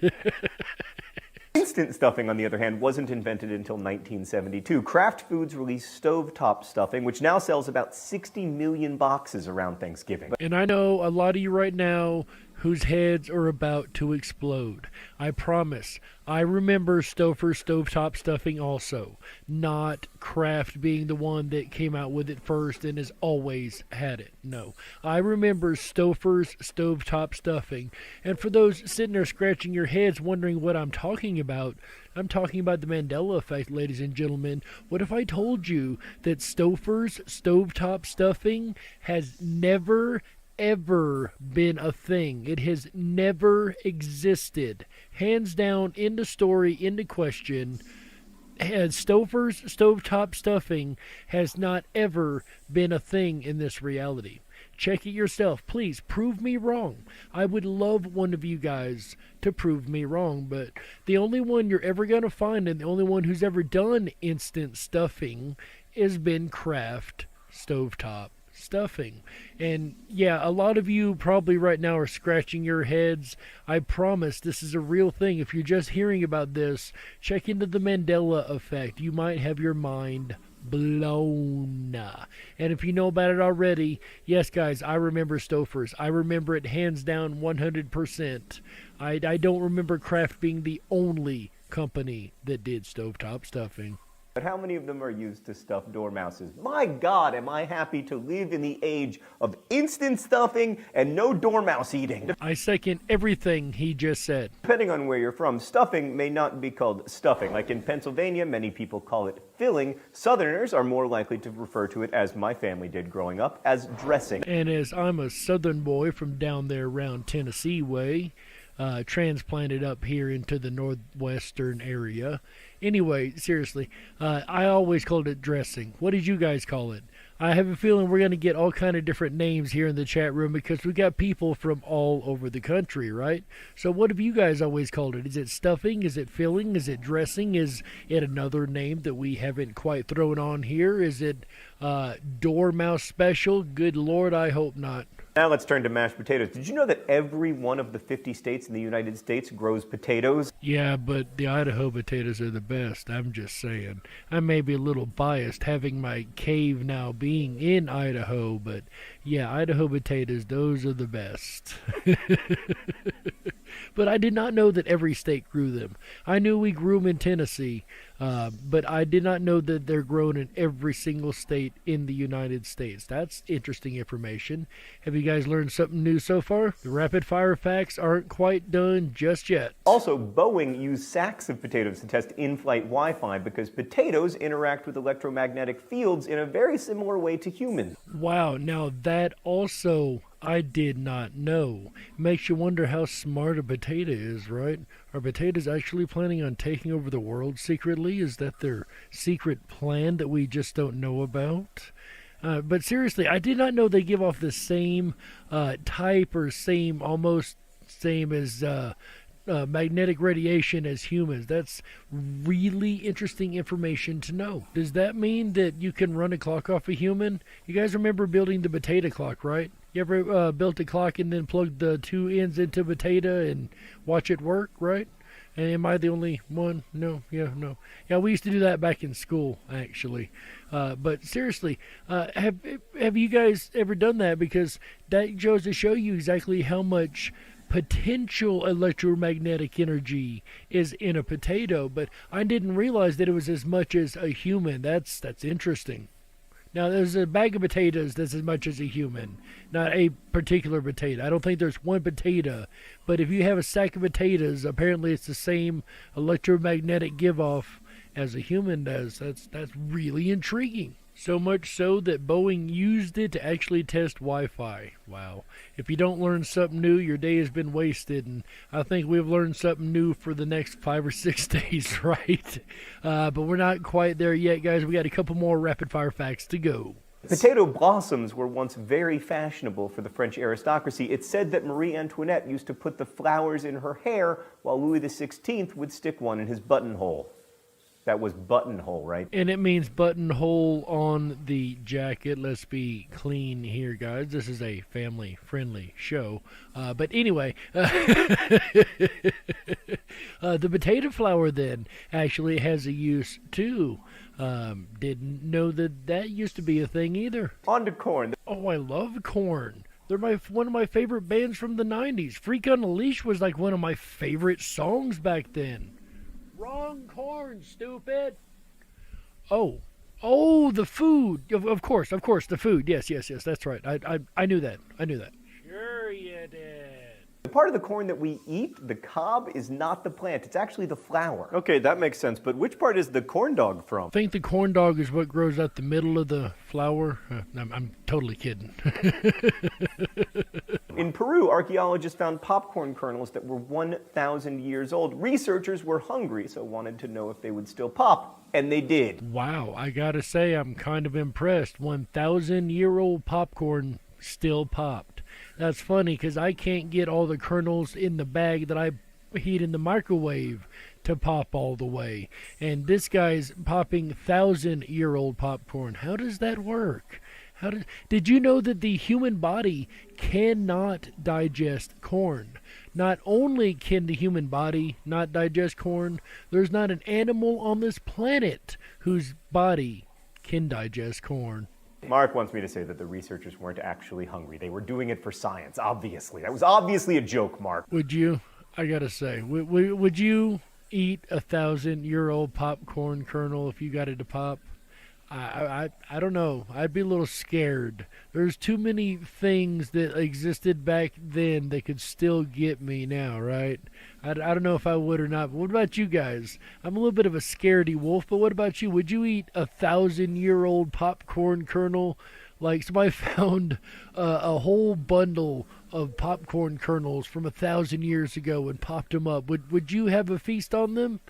Instant stuffing, on the other hand, wasn't invented until 1972. Kraft Foods released stovetop stuffing, which now sells about 60 million boxes around Thanksgiving. And I know a lot of you right now whose heads are about to explode. I promise. I remember Stouffer's stovetop stuffing also, not Kraft being the one that came out with it first and has always had it. No. I remember Stouffer's stovetop stuffing. And for those sitting there scratching your heads wondering what I'm talking about the Mandela effect, ladies and gentlemen. What if I told you that Stouffer's stovetop stuffing has never ever been a thing? It has never existed. Hands down, end of story, end of question. Stouffer's stovetop stuffing has not ever been a thing in this reality. Check it yourself. Please prove me wrong. I would love one of you guys to prove me wrong, but the only one you're ever going to find and the only one who's ever done instant stuffing has been Kraft stovetop stuffing. And yeah, a lot of you probably right now are scratching your heads. I promise this is a real thing. If you're just hearing about this, check into the Mandela effect. You might have your mind blown. And if you know about it already, yes guys, I remember Stouffer's. I remember it hands down 100%. I don't remember Kraft being the only company that did stovetop stuffing. But how many of them are used to stuff dormouses? My God, am I happy to live in the age of instant stuffing and no dormouse eating. I second everything he just said. Depending on where you're from, stuffing may not be called stuffing. Like in Pennsylvania, many people call it filling. Southerners are more likely to refer to it, as my family did growing up, as dressing. And as I'm a southern boy from down there around Tennessee way, transplanted up here into the northwestern area. Anyway, seriously, I always called it dressing. What did you guys call it? I have a feeling we're going to get all kind of different names here in the chat room because we got people from all over the country, right? So what have you guys always called it? Is it stuffing? Is it filling? Is it dressing? Is it another name that we haven't quite thrown on here? Is it Dormouse Special? Good Lord, I hope not. Now let's turn to mashed potatoes. Did you know that every one of the 50 states in the United States grows potatoes? Yeah, but the Idaho potatoes are the best. I'm just saying. I may be a little biased having my cave now being in Idaho, but yeah, Idaho potatoes, those are the best. But I did not know that every state grew them. I knew we grew them in Tennessee, but I did not know that they're grown in every single state in the United States. That's interesting information. Have you guys learned something new so far? The rapid fire facts aren't quite done just yet. Also, Boeing used sacks of potatoes to test in-flight Wi-Fi because potatoes interact with electromagnetic fields in a very similar way to humans. Wow, now that also I did not know. Makes you wonder how smart a potato is, right? Are potatoes actually planning on taking over the world secretly? Is that their secret plan that we just don't know about? But seriously, I did not know they give off the same type or almost same as magnetic radiation as humans. That's really interesting information to know. Does that mean that you can run a clock off a human? You guys remember building the potato clock, right? You ever built a clock and then plugged the two ends into potato and watch it work, right? And am I the only one? No. Yeah, we used to do that back in school, actually. But seriously, have you guys ever done that? Because that goes to show you exactly how much potential electromagnetic energy is in a potato. But I didn't realize that it was as much as a human. That's interesting. Now, there's a bag of potatoes that's as much as a human, not a particular potato. I don't think there's one potato, but if you have a sack of potatoes, apparently it's the same electromagnetic give-off as a human does. That's really intriguing. So much so that Boeing used it to actually test Wi-Fi. Wow. If you don't learn something new, your day has been wasted, and I think we've learned something new for the next 5 or 6 days, right? But we're not quite there yet, guys. We got a couple more rapid-fire facts to go. Potato blossoms were once very fashionable for the French aristocracy. It's said that Marie Antoinette used to put the flowers in her hair, while Louis XVI would stick one in his buttonhole. That was buttonhole, right? And it means buttonhole on the jacket. Let's be clean here, guys. This is a family-friendly show. But anyway, the potato flower then actually has a use too. Didn't know that used to be a thing either. On to corn. Oh, I love corn. They're one of my favorite bands from the 90s. Freak on a Leash was like one of my favorite songs back then. Wrong corn, stupid. Oh, the food. Of course, the food. Yes, that's right. I knew that. Sure you did. The part of the corn that we eat, the cob, is not the plant. It's actually the flower. Okay, that makes sense. But which part is the corn dog from? I think the corn dog is what grows out the middle of the flower. I'm totally kidding. In Peru, archaeologists found popcorn kernels that were 1,000 years old. Researchers were hungry, so wanted to know if they would still pop. And they did. Wow, I gotta say, I'm kind of impressed. 1,000-year-old popcorn still popped. That's funny, because I can't get all the kernels in the bag that I heat in the microwave to pop all the way. And this guy's popping 1,000-year-old popcorn. How does that work? Did you know that the human body cannot digest corn? Not only can the human body not digest corn, there's not an animal on this planet whose body can digest corn. Mark wants me to say that the researchers weren't actually hungry. They were doing it for science, obviously. That was obviously a joke, Mark. Would you? I gotta say, would you eat 1,000-year-old popcorn kernel if you got it to pop? I don't know. I'd be a little scared. There's too many things that existed back then that could still get me now, right? I don't know if I would or not. But what about you guys? I'm a little bit of a scaredy wolf, but what about you? Would you eat 1,000-year-old popcorn kernel? Like somebody found a whole bundle of popcorn kernels from 1,000 years ago and popped them up. Would you have a feast on them?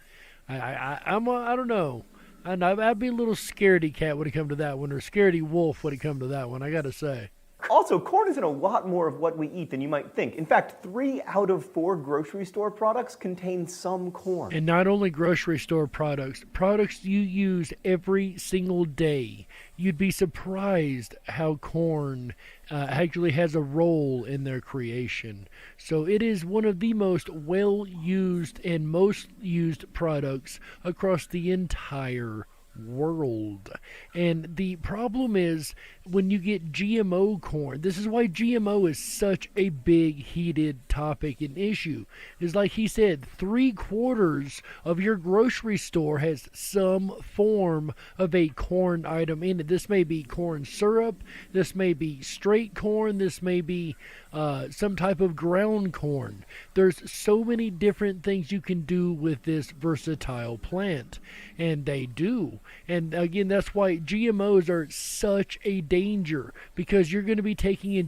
I don't know. I'd be a little scaredy cat when it come to that one, or scaredy wolf when it come to that one, I gotta say. Also, corn is in a lot more of what we eat than you might think. In fact, 3 out of 4 grocery store products contain some corn. And not only grocery store products you use every single day. You'd be surprised how corn actually has a role in their creation. So it is one of the most well-used and most used products across the entire world. And the problem is when you get GMO corn, this is why GMO is such a big heated topic and issue, is like he said, 3/4 of your grocery store has some form of a corn item in it. This may be corn syrup, this may be straight corn, this may be some type of ground corn. There's so many different things you can do with this versatile plant, and they do. And again, that's why GMOs are such a danger, because you're going to be taking in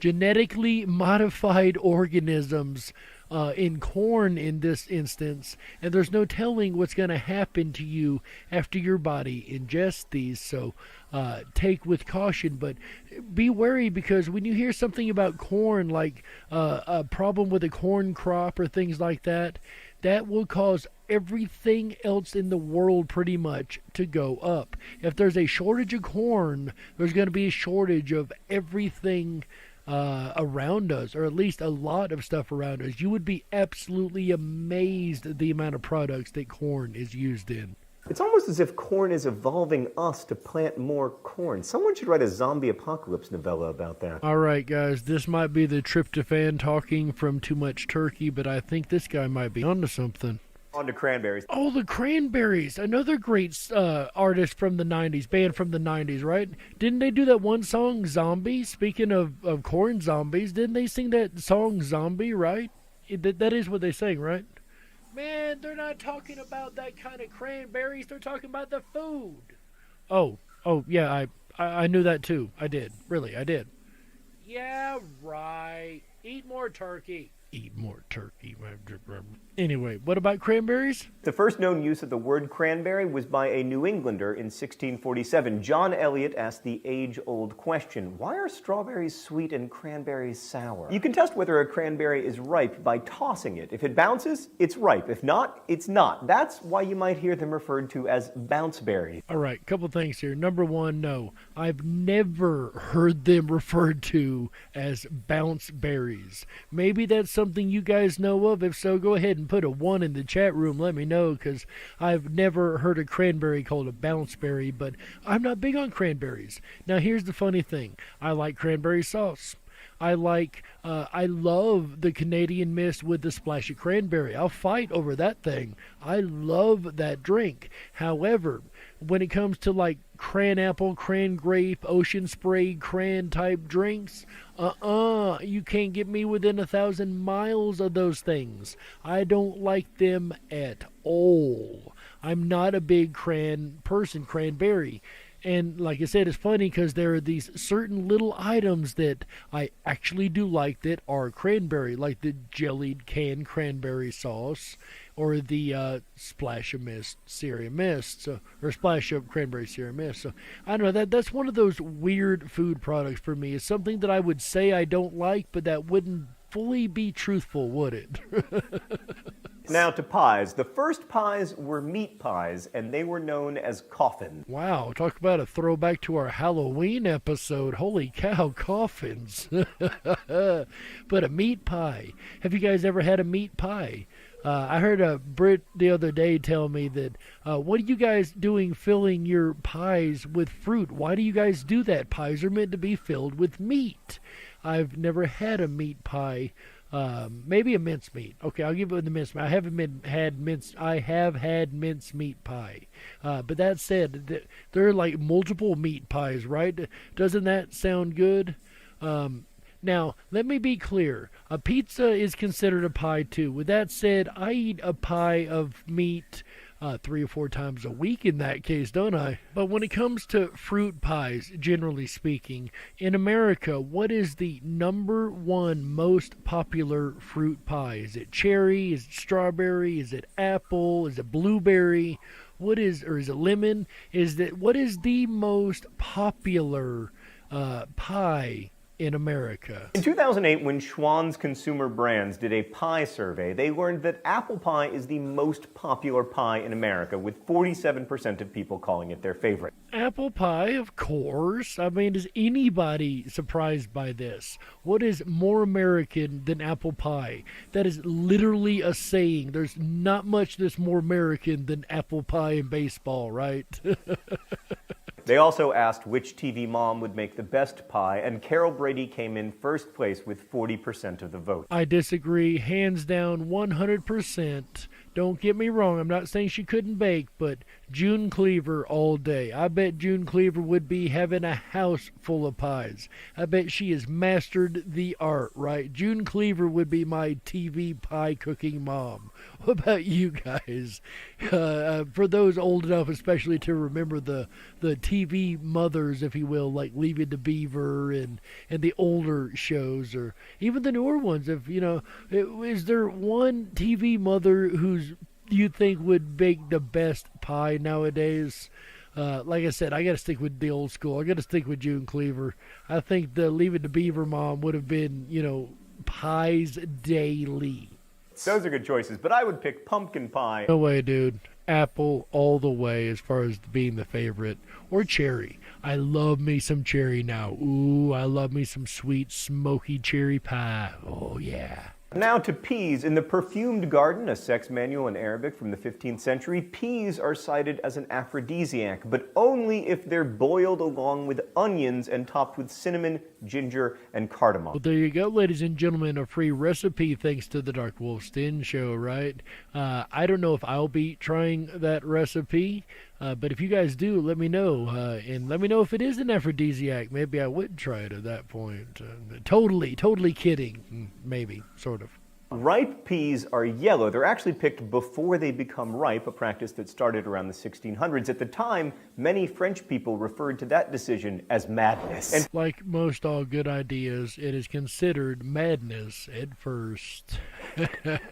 genetically modified organisms in corn in this instance, and there's no telling what's going to happen to you after your body ingests these. So take with caution, but be wary, because when you hear something about corn, like a problem with a corn crop or things like that, that will cause everything else in the world pretty much to go up. If there's a shortage of corn, there's going to be a shortage of everything around us, or at least a lot of stuff around us. You would be absolutely amazed at the amount of products that corn is used in. It's almost as if corn is evolving us to plant more corn. Someone should write a zombie apocalypse novella about that. All right, guys, this might be the tryptophan talking from too much turkey, but I think this guy might be onto something. On to Cranberries. Oh, the Cranberries, another great artist from the 90s, band from the 90s, right? Didn't they do that one song, Zombie? Speaking of corn zombies, didn't they sing that song, Zombie, right? That is what they sang, right? Man, they're not talking about that kind of cranberries. They're talking about the food. Oh, yeah, I knew that too. I did. Really, I did. Yeah, right. Eat more turkey. Eat more turkey. Anyway, what about cranberries? The first known use of the word cranberry was by a New Englander in 1647. John Eliot asked the age-old question, why are strawberries sweet and cranberries sour? You can test whether a cranberry is ripe by tossing it. If it bounces, it's ripe. If not, it's not. That's why you might hear them referred to as bounce berries. All right, couple things here. Number one, no. I've never heard them referred to as bounce berries. Maybe that's something you guys know of? If so, go ahead and put a 1 in the chat room. Let me know, because I've never heard a cranberry called a bounceberry, but I'm not big on cranberries. Now, here's the funny thing. I like cranberry sauce. I love the Canadian Mist with the splash of cranberry. I'll fight over that thing. I love that drink. However, when it comes to like cran apple, cran grape, ocean spray, cran type drinks, you can't get me within 1,000 miles of those things. I don't like them at all. I'm not a big cranberry. And like I said, it's funny because there are these certain little items that I actually do like that are cranberry, like the jellied canned cranberry sauce or the splash of mist, cereal mist, or splash of cranberry cereal mist. So I don't know, that's one of those weird food products for me. It's something that I would say I don't like, but that wouldn't fully be truthful, would it? Now to pies. The first pies were meat pies, and they were known as coffins. Wow, talk about a throwback to our Halloween episode. Holy cow, coffins. But a meat pie. Have you guys ever had a meat pie? I heard a Brit the other day tell me that, what are you guys doing filling your pies with fruit? Why do you guys do that? Pies are meant to be filled with meat. I've never had a meat pie. Maybe a mincemeat. Okay, I'll give it the mincemeat. I have had mincemeat pie. But that said, there are like multiple meat pies, right? Doesn't that sound good? Now, let me be clear. A pizza is considered a pie too. With that said, I eat a pie of meat 3 or 4 times a week in that case, don't I? But when it comes to fruit pies, generally speaking, in America, what is the number 1 most popular fruit pie? Is it cherry? Is it strawberry? Is it apple? Is it blueberry? Or is it lemon? What is the most popular pie in America? In 2008, when Schwann's Consumer Brands did a pie survey, they learned that apple pie is the most popular pie in America, with 47% of people calling it their favorite. Apple pie, of course. I mean, is anybody surprised by this? What is more American than apple pie? That is literally a saying. There's not much that's more American than apple pie in baseball, right? They also asked which TV mom would make the best pie, and Carol Brady came in first place with 40% of the vote. I disagree, hands down, 100%. Don't get me wrong, I'm not saying she couldn't bake, but June Cleaver all day. I bet June Cleaver would be having a house full of pies. I bet she has mastered the art, right? June Cleaver would be my TV pie cooking mom. What about you guys? For those old enough especially to remember the TV mothers, if you will, like Leave It to Beaver and the older shows, or even the newer ones. If you know, is there one TV mother who's you think would bake the best pie nowadays? Like I said, I got to stick with the old school. I got to stick with June Cleaver. I think the Leave It to Beaver mom would have been, pies daily. Those are good choices, but I would pick pumpkin pie. No way, dude. Apple all the way as far as being the favorite. Or cherry. I love me some cherry now. Ooh, I love me some sweet, smoky cherry pie. Oh, yeah. Now to peas. In the Perfumed Garden, a sex manual in Arabic from the 15th century, peas are cited as an aphrodisiac, but only if they're boiled along with onions and topped with cinnamon, ginger, and cardamom. Well, there you go, ladies and gentlemen, a free recipe thanks to the Darkwolf's Den Show, right? I don't know if I'll be trying that recipe, but if you guys do, let me know. And let me know if it is an aphrodisiac. Maybe I would try it at that point. Totally kidding. Maybe, sort of. Ripe peas are yellow. They're actually picked before they become ripe, a practice that started around the 1600s. At the time, many French people referred to that decision as madness. And like most all good ideas, it is considered madness at first.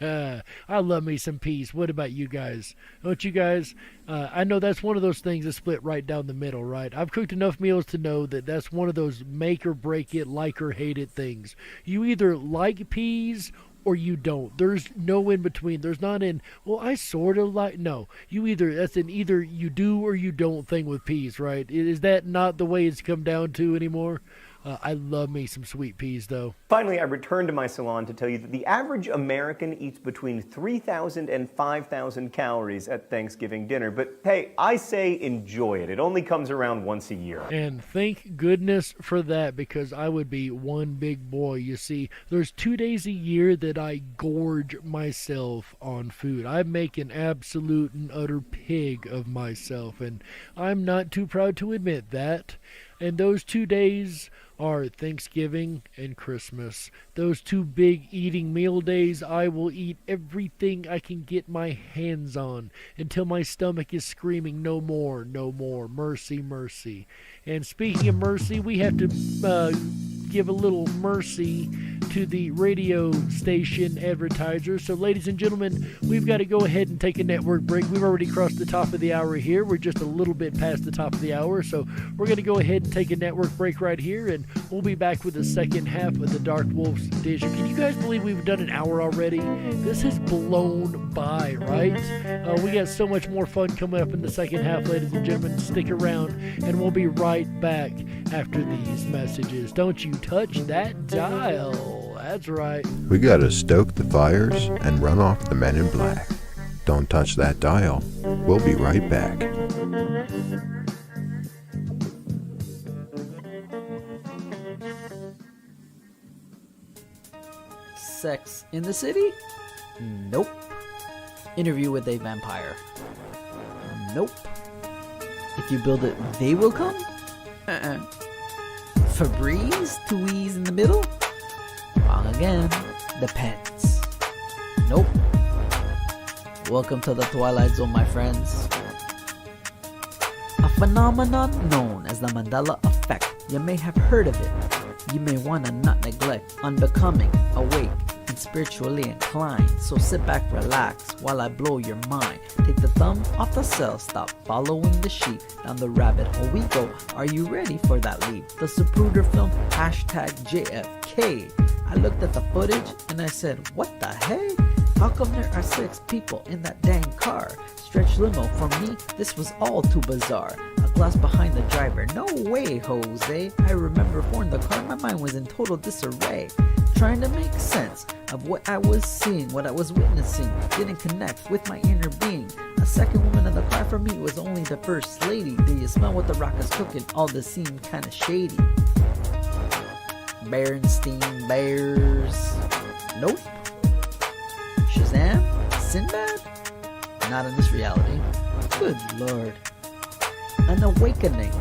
I love me some peas. What about you guys? Don't you guys? I know that's one of those things that split right down the middle, right? I've cooked enough meals to know that that's one of those make or break it, like or hate it things. You either like peas or you don't. There's no in between. There's not well, I sort of like, no. That's an either you do or you don't thing with peas, right? Is that not the way it's come down to anymore? I love me some sweet peas, though. Finally, I returned to my salon to tell you that the average American eats between 3,000 and 5,000 calories at Thanksgiving dinner. But hey, I say enjoy it. It only comes around once a year. And thank goodness for that, because I would be one big boy. You see, there's 2 days a year that I gorge myself on food. I make an absolute and utter pig of myself, and I'm not too proud to admit that. And those 2 days are Thanksgiving and Christmas. Those 2 big eating meal days, I will eat everything I can get my hands on until my stomach is screaming, no more, no more, mercy, mercy. And speaking of mercy, we have to give a little mercy to the radio station advertiser. So, ladies and gentlemen, we've got to go ahead and take a network break. We've already crossed the top of the hour here. We're just a little bit past the top of the hour, so we're going to go ahead and take a network break right here, and we'll be back with the second half of the Darkwolf's Den Show. Can you guys believe we've done an hour already? This has blown by, right? We got so much more fun coming up in the second half, ladies and gentlemen. Stick around, and we'll be right back after these messages. Don't you touch that dial. That's right. We gotta stoke the fires and run off the men in black. Don't touch that dial. We'll be right back. Sex in the city? Nope. Interview with a vampire? Nope. If you build it, they will come? Febreze? Tweeze in the middle? Wrong again. Depends. Nope. Welcome to the Twilight Zone, my friends. A phenomenon known as the Mandela effect. You may have heard of it. You may want to not neglect. Unbecoming, awake, and spiritually inclined. So sit back, relax, while I blow your mind. Take the thumb off the cell, stop following the sheep. Down the rabbit hole we go. Are you ready for that leap? The Zapruder film, #JFK. I looked at the footage and I said, what the hey? How come there are 6 people in that dang car? Stretch limo, for me, this was all too bizarre. A glass behind the driver, no way, Jose. I remember before the car, my mind was in total disarray. Trying to make sense of what I was seeing, what I was witnessing. Didn't connect with my inner being. A second woman in the car for me was only the first lady. Do you smell what the rock is cooking? All this seemed kinda shady. Berenstein Bears. Nope. Shazam? Sinbad? Not in this reality. Good lord. An awakening.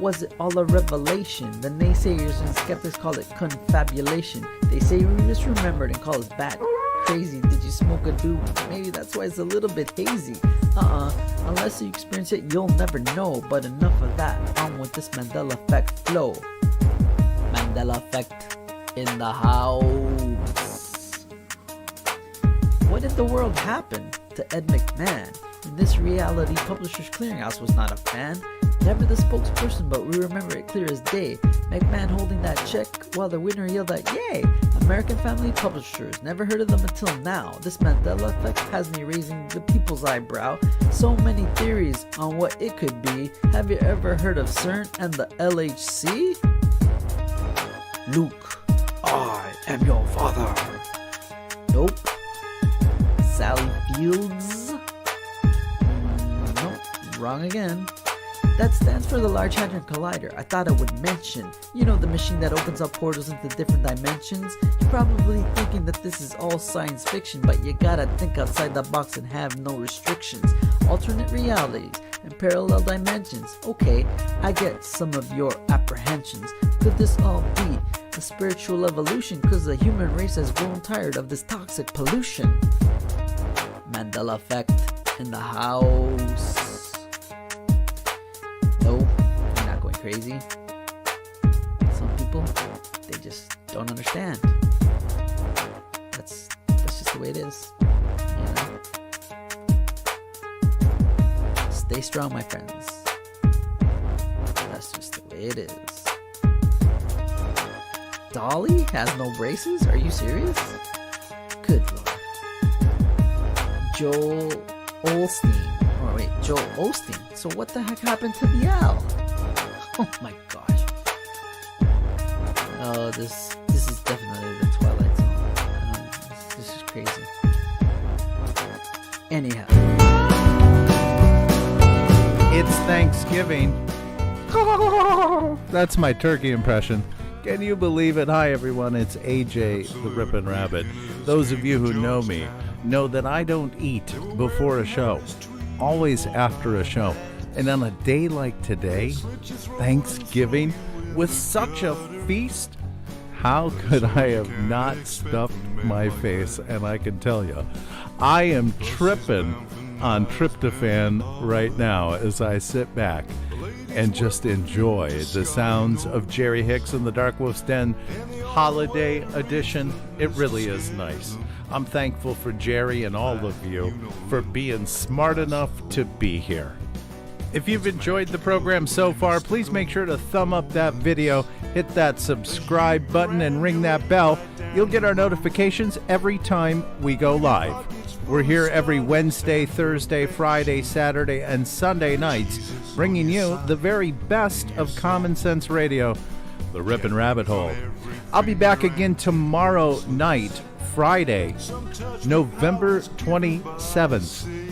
Was it all a revelation? The naysayers and skeptics call it confabulation. They say we misremembered and call us bat crazy. Did you smoke a doobie? Maybe that's why it's a little bit hazy. Unless you experience it, you'll never know. But enough of that. On with this Mandela effect flow. Mandela effect in the house. What in the world happened to Ed McMahon? In this reality, Publishers Clearinghouse was not a fan. Never the spokesperson, but we remember it clear as day. McMahon holding that check while the winner yelled out, yay! American Family Publishers, never heard of them until now. This Mandela effect has me raising the people's eyebrow. So many theories on what it could be. Have you ever heard of CERN and the LHC? Luke, I am your father. Nope. Sally Fields? Nope, wrong again. That stands for the Large Hadron Collider. I thought I would mention. You know, the machine that opens up portals into different dimensions? You're probably thinking that this is all science fiction, but you gotta think outside the box and have no restrictions. Alternate realities and parallel dimensions. Okay, I get some of your apprehensions. Could this all be a spiritual evolution? Cause the human race has grown tired of this toxic pollution. Mandela effect in the house. No, you're not going crazy. Some people, they just don't understand. That's just the way it is. You know? Stay strong, my friends. That's just the way it is. Dolly has no braces? Are you serious? Good lord. Joel Osteen. Oh wait, Joel Osteen. So what the heck happened to the L? Oh my gosh. Oh, this is definitely the Twilight Zone. This is crazy. Anyhow. It's Thanksgiving. That's my turkey impression. Can you believe it? Hi, everyone. It's AJ, the Rippin' Rabbit. Those of you who know me know that I don't eat before a show, always after a show. And on a day like today, Thanksgiving, with such a feast, how could I have not stuffed my face? And I can tell you, I am tripping on tryptophan right now as I sit back and just enjoy the sounds of Jerry Hicks and the Darkwolf's Den Holiday Edition. It really is nice. I'm thankful for Jerry and all of you for being smart enough to be here. If you've enjoyed the program so far, please make sure to thumb up that video, hit that subscribe button, and ring that bell. You'll get our notifications every time we go live. We're here every Wednesday, Thursday, Friday, Saturday, and Sunday nights, bringing you the very best of common sense radio, the Rippin' Rabbit Hole. I'll be back again tomorrow night, Friday, November 27th,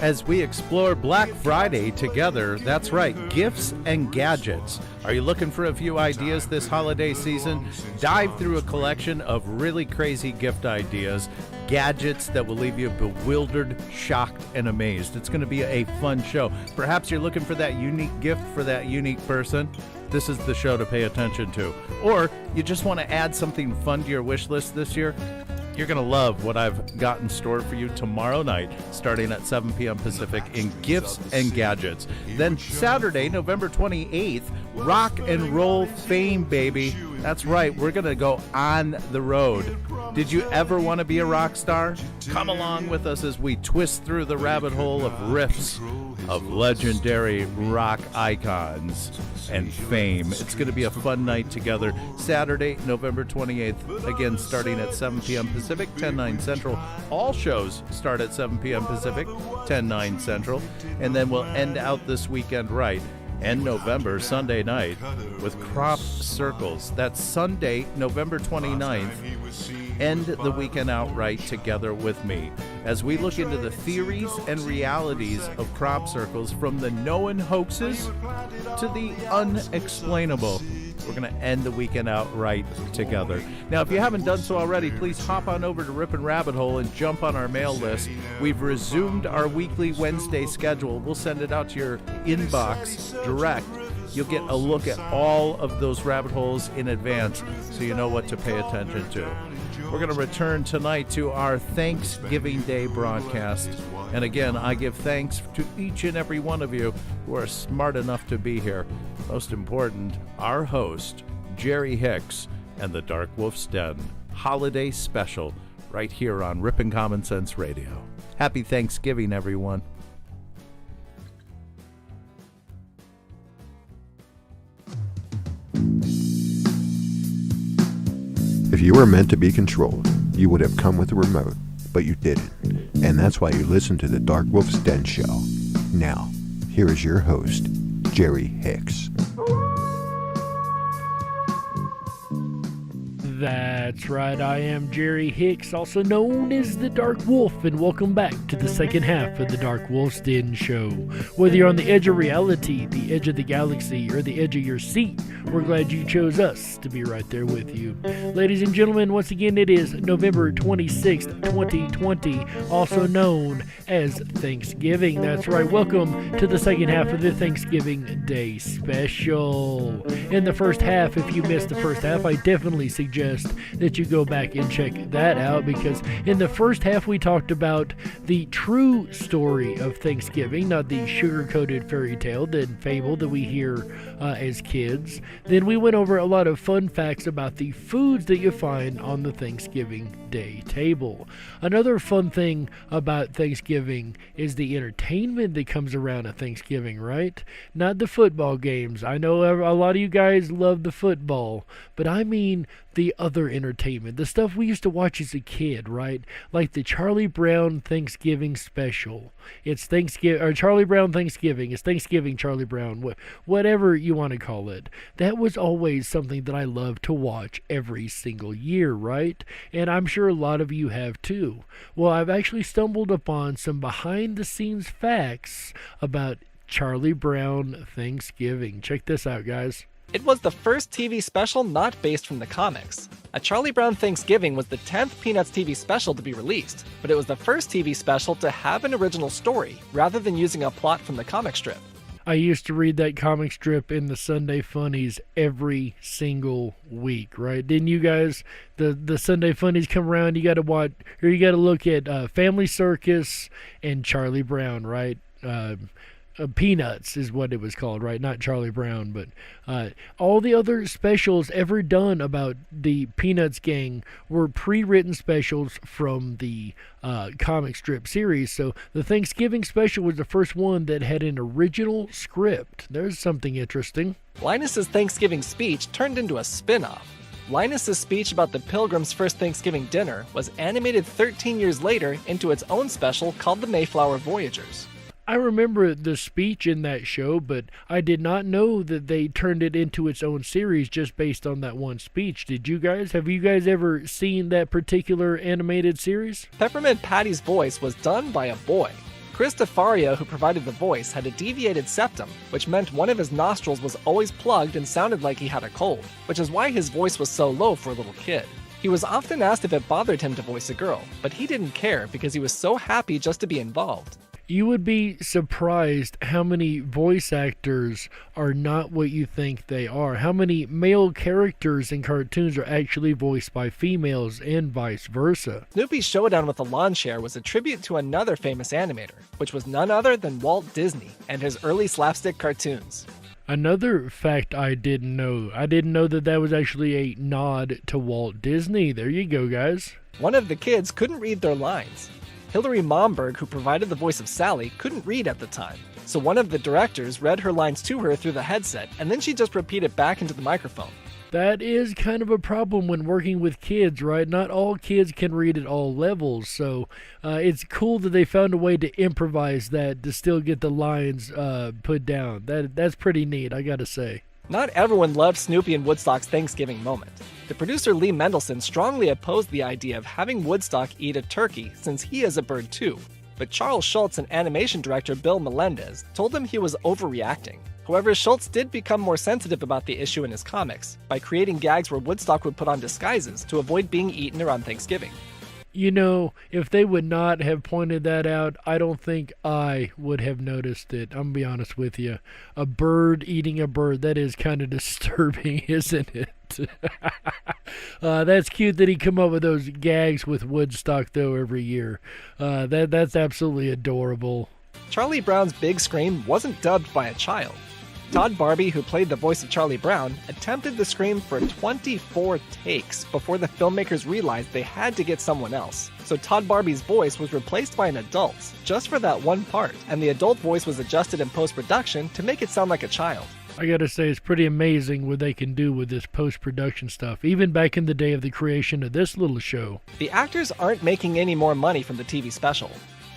as we explore Black Friday together. That's right, gifts and gadgets. Are you looking for a few ideas this holiday season? Dive through a collection of really crazy gift ideas, gadgets that will leave you bewildered, shocked, and amazed. It's going to be a fun show. Perhaps you're looking for that unique gift for that unique person. This is the show to pay attention to. Or you just want to add something fun to your wish list this year. You're going to love what I've got in store for you tomorrow night, starting at 7 p.m. Pacific, in Gifts and Gadgets. Then Saturday, November 28th, Rock and Roll Fame, baby. That's right, we're going to go on the road. Did you ever want to be a rock star? Come along with us as we twist through the rabbit hole of riffs of legendary rock icons and fame. It's going to be a fun night together. Saturday, November 28th, again starting at 7 p.m. Pacific, 10/9 Central. All shows start at 7 p.m. Pacific, 10/9 Central. And then we'll end out this weekend right. End November, Sunday night, with Crop Circles. That's Sunday, November 29th. End the weekend outright together with me as we look into the theories and realities of crop circles, from the known hoaxes to the unexplainable. We're going to end the weekend outright together. Now, if you haven't done so already, please hop on over to Rippin' Rabbit Hole and jump on our mail list. We've resumed our weekly Wednesday schedule. We'll send it out to your inbox direct. You'll get a look at all of those rabbit holes in advance so you know what to pay attention to. We're going to return tonight to our Thanksgiving Day broadcast. And again, I give thanks to each and every one of you who are smart enough to be here. Most important, our host, Jerry Hicks, and the Darkwolf's Den Holiday Special right here on Rippin' Common Sense Radio. Happy Thanksgiving, everyone. If you were meant to be controlled, you would have come with a remote, but you didn't. And that's why you listen to the Darkwolf's Den Show. Now, here is your host, Jerry Hicks. That's right, I am Jerry Hicks, also known as the Dark Wolf, and welcome back to the second half of the Darkwolf's Den Show. Whether you're on the edge of reality, the edge of the galaxy, or the edge of your seat, we're glad you chose us to be right there with you. Ladies and gentlemen, once again, it is November 26th, 2020, also known as Thanksgiving. That's right, welcome to the second half of the Thanksgiving Day Special. In the first half, if you missed the first half, I definitely suggest that you go back and check that out, because in the first half we talked about the true story of Thanksgiving, not the sugar-coated fairy tale and fable that we hear as kids. Then we went over a lot of fun facts about the foods that you find on the Thanksgiving Day table. Another fun thing about Thanksgiving is the entertainment that comes around at Thanksgiving, right? Not the football games. I know a lot of you guys love the football, but I mean the other entertainment, the stuff we used to watch as a kid, right? Like the Charlie Brown Thanksgiving special. It's Thanksgiving, or Charlie Brown Thanksgiving. It's Thanksgiving Charlie Brown, whatever you want to call it. That was always something that I loved to watch every single year, right? And I'm sure a lot of you have too. Well, I've actually stumbled upon some behind-the-scenes facts about Charlie Brown Thanksgiving. Check this out, guys. It was the first TV special not based from the comics. A Charlie Brown Thanksgiving was the 10th Peanuts TV special to be released, but it was the first TV special to have an original story, rather than using a plot from the comic strip. I used to read that comic strip in the Sunday Funnies every single week, right? Didn't you guys? The Sunday Funnies come around, you got to watch, or you got to look at Family Circus and Charlie Brown, right? Peanuts is what it was called, right? Not Charlie Brown, but all the other specials ever done about the Peanuts gang were pre-written specials from the comic strip series. So the Thanksgiving special was the first one that had an original script. There's something interesting. Linus's Thanksgiving speech turned into a spin-off. Linus's speech about the Pilgrims' first Thanksgiving dinner was animated 13 years later into its own special called The Mayflower Voyagers. I remember the speech in that show, but I did not know that they turned it into its own series just based on that one speech. Did you guys? Have you guys ever seen that particular animated series? Peppermint Patty's voice was done by a boy. Chris DeFaria, who provided the voice, had a deviated septum, which meant one of his nostrils was always plugged and sounded like he had a cold, which is why his voice was so low for a little kid. He was often asked if it bothered him to voice a girl, but he didn't care because he was so happy just to be involved. You would be surprised how many voice actors are not what you think they are. How many male characters in cartoons are actually voiced by females and vice versa. Snoopy's showdown with the lawn chair was a tribute to another famous animator, which was none other than Walt Disney and his early slapstick cartoons. Another fact I didn't know that that was actually a nod to Walt Disney. There you go, guys. One of the kids couldn't read their lines. Hilary Momberg, who provided the voice of Sally, couldn't read at the time, so one of the directors read her lines to her through the headset, and then she just repeated back into the microphone. That is kind of a problem when working with kids, right? Not all kids can read at all levels, so it's cool that they found a way to improvise that to still get the lines put down. That's pretty neat, I gotta say. Not everyone loved Snoopy and Woodstock's Thanksgiving moment. The producer Lee Mendelson strongly opposed the idea of having Woodstock eat a turkey since he is a bird too. But Charles Schulz and animation director Bill Melendez told him he was overreacting. However, Schulz did become more sensitive about the issue in his comics by creating gags where Woodstock would put on disguises to avoid being eaten around Thanksgiving. You know, if they would not have pointed that out, I don't think I would have noticed it. I'm going to be honest with you. A bird eating a bird, that is kind of disturbing, isn't it? That's cute that he come up with those gags with Woodstock, though, every year. That's absolutely adorable. Charlie Brown's big scream wasn't dubbed by a child. Todd Barbie, who played the voice of Charlie Brown, attempted the scream for 24 takes before the filmmakers realized they had to get someone else. So Todd Barbie's voice was replaced by an adult's, just for that one part, and the adult voice was adjusted in post-production to make it sound like a child. I gotta say, it's pretty amazing what they can do with this post-production stuff, even back in the day of the creation of this little show. The actors aren't making any more money from the TV special.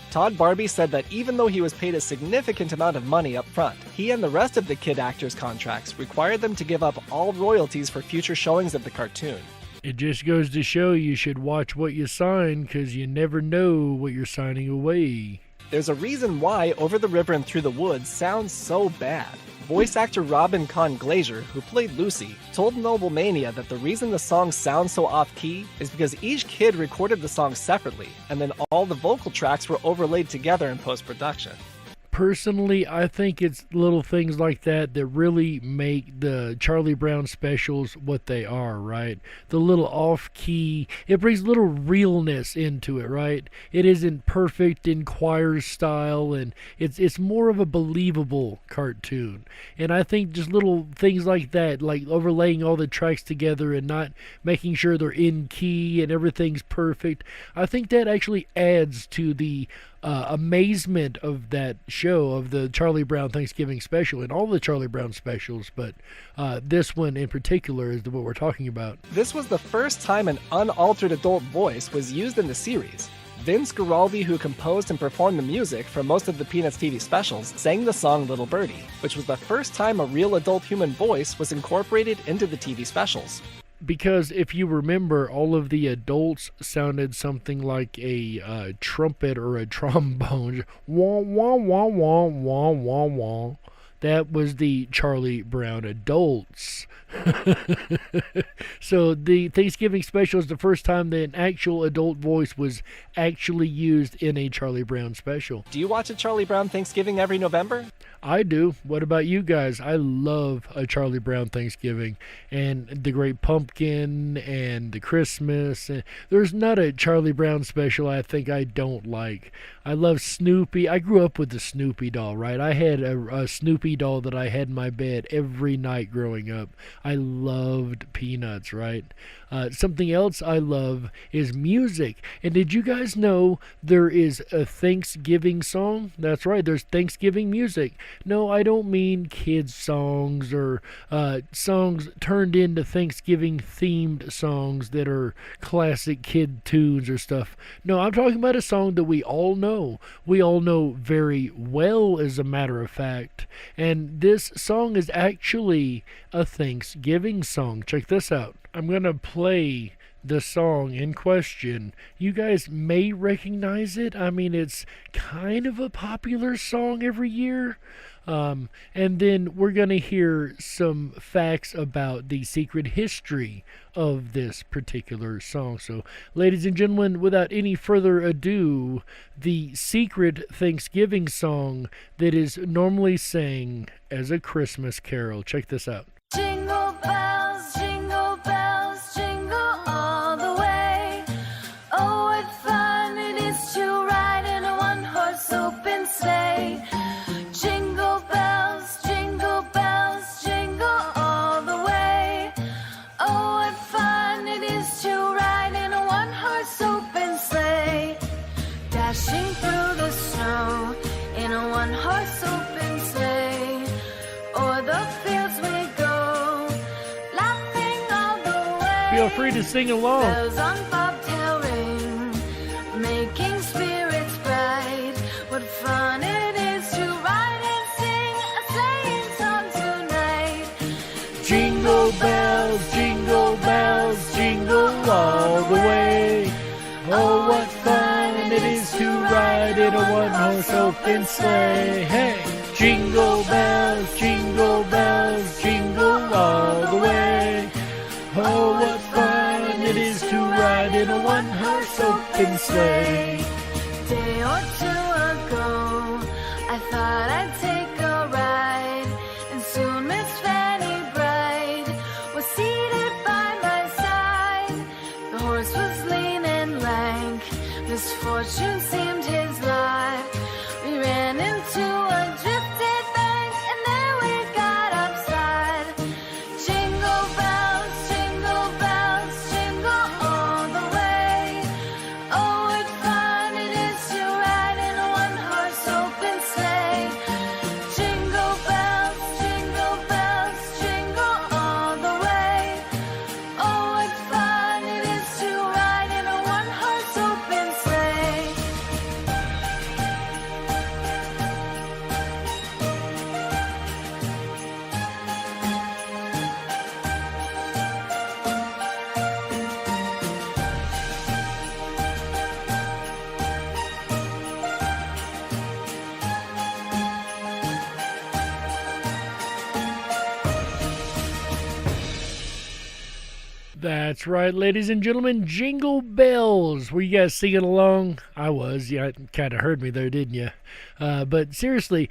Todd Barbie said that even though he was paid a significant amount of money up front, he and the rest of the kid actors' contracts required them to give up all royalties for future showings of the cartoon. It just goes to show you should watch what you sign, because you never know what you're signing away. There's a reason why Over the River and Through the Woods sounds so bad. Voice actor Robin Conn Glazier, who played Lucy, told Noblemania that the reason the song sounds so off-key is because each kid recorded the song separately, and then all the vocal tracks were overlaid together in post-production. Personally, I think it's little things like that that really make the Charlie Brown specials what they are, right? The little off-key, it brings a little realness into it, right? It isn't perfect in choir style, and it's more of a believable cartoon. And I think just little things like that, like overlaying all the tracks together and not making sure they're in key and everything's perfect, I think that actually adds to the amazement of that show, of the Charlie Brown Thanksgiving special, and all the Charlie Brown specials, but this one in particular is what we're talking about. This was the first time an unaltered adult voice was used in the series. Vince Guaraldi, who composed and performed the music for most of the Peanuts TV specials, sang the song Little Birdie, which was the first time a real adult human voice was incorporated into the TV specials. Because if you remember, all of the adults sounded something like a trumpet or a trombone. Wah, wah, wah, wah, wah, wah, wah. That was the Charlie Brown adults. So the Thanksgiving special is the first time that an actual adult voice was actually used in a Charlie Brown special. Do you watch a Charlie Brown Thanksgiving every November? I do. What about you guys? I love a Charlie Brown Thanksgiving and the Great Pumpkin and the Christmas. There's not a Charlie Brown special I think I don't like. I love Snoopy. I grew up with the Snoopy doll, right? I had a Snoopy doll that I had in my bed every night growing up. I loved Peanuts, right? Something else I love is music. And did you guys know there is a Thanksgiving song? That's right, there's Thanksgiving music. No, I don't mean kids' songs or songs turned into Thanksgiving-themed songs that are classic kid tunes or stuff. No, I'm talking about a song that we all know. We all know very well, as a matter of fact. And this song is actually a Thanksgiving song. Check this out. I'm going to play the song in question. You guys may recognize it. I mean, it's kind of a popular song every year. And then we're going to hear some facts about the secret history of this particular song. So, ladies and gentlemen, without any further ado, the secret Thanksgiving song that is normally sang as a Christmas carol. Check this out. Jingle bells, jingle all the way. Oh, what fun it is to ride in a one-horse open sleigh. Jingle bells, jingle all the way. Oh, what fun it is to ride in a one-horse open sleigh. Dashing through the snow in a one-horse open sleigh. O'er the fields we go, laughing all the way. Feel free to sing along. Bells on bobtail ring, making spirits bright. What fun it is to ride and sing a sleighing song tonight. Jingle bells, jingle all the way. Oh, what fun it is to ride in a one-horse open sleigh. Hey! Jingle bells, jingle all the way. Oh, what fun it is to ride in a one-horse open sleigh. Day or two ago, I thought I'd take a ride, and soon Miss Fanny Bright was seated by my side. The horse was lean and lank, misfortune seemed his lot. We ran into a drifted bank, and there we got upside. Jingle bells, jingle all the way. Oh, what fun it is to ride in a one-horse open sleigh. Jingle bells, jingle all the way. Oh, what fun it is to ride in a one-horse open sleigh. That's right, ladies and gentlemen, Jingle Bells. Were you guys singing along? I was. Yeah, kind of heard me there, didn't you? But seriously,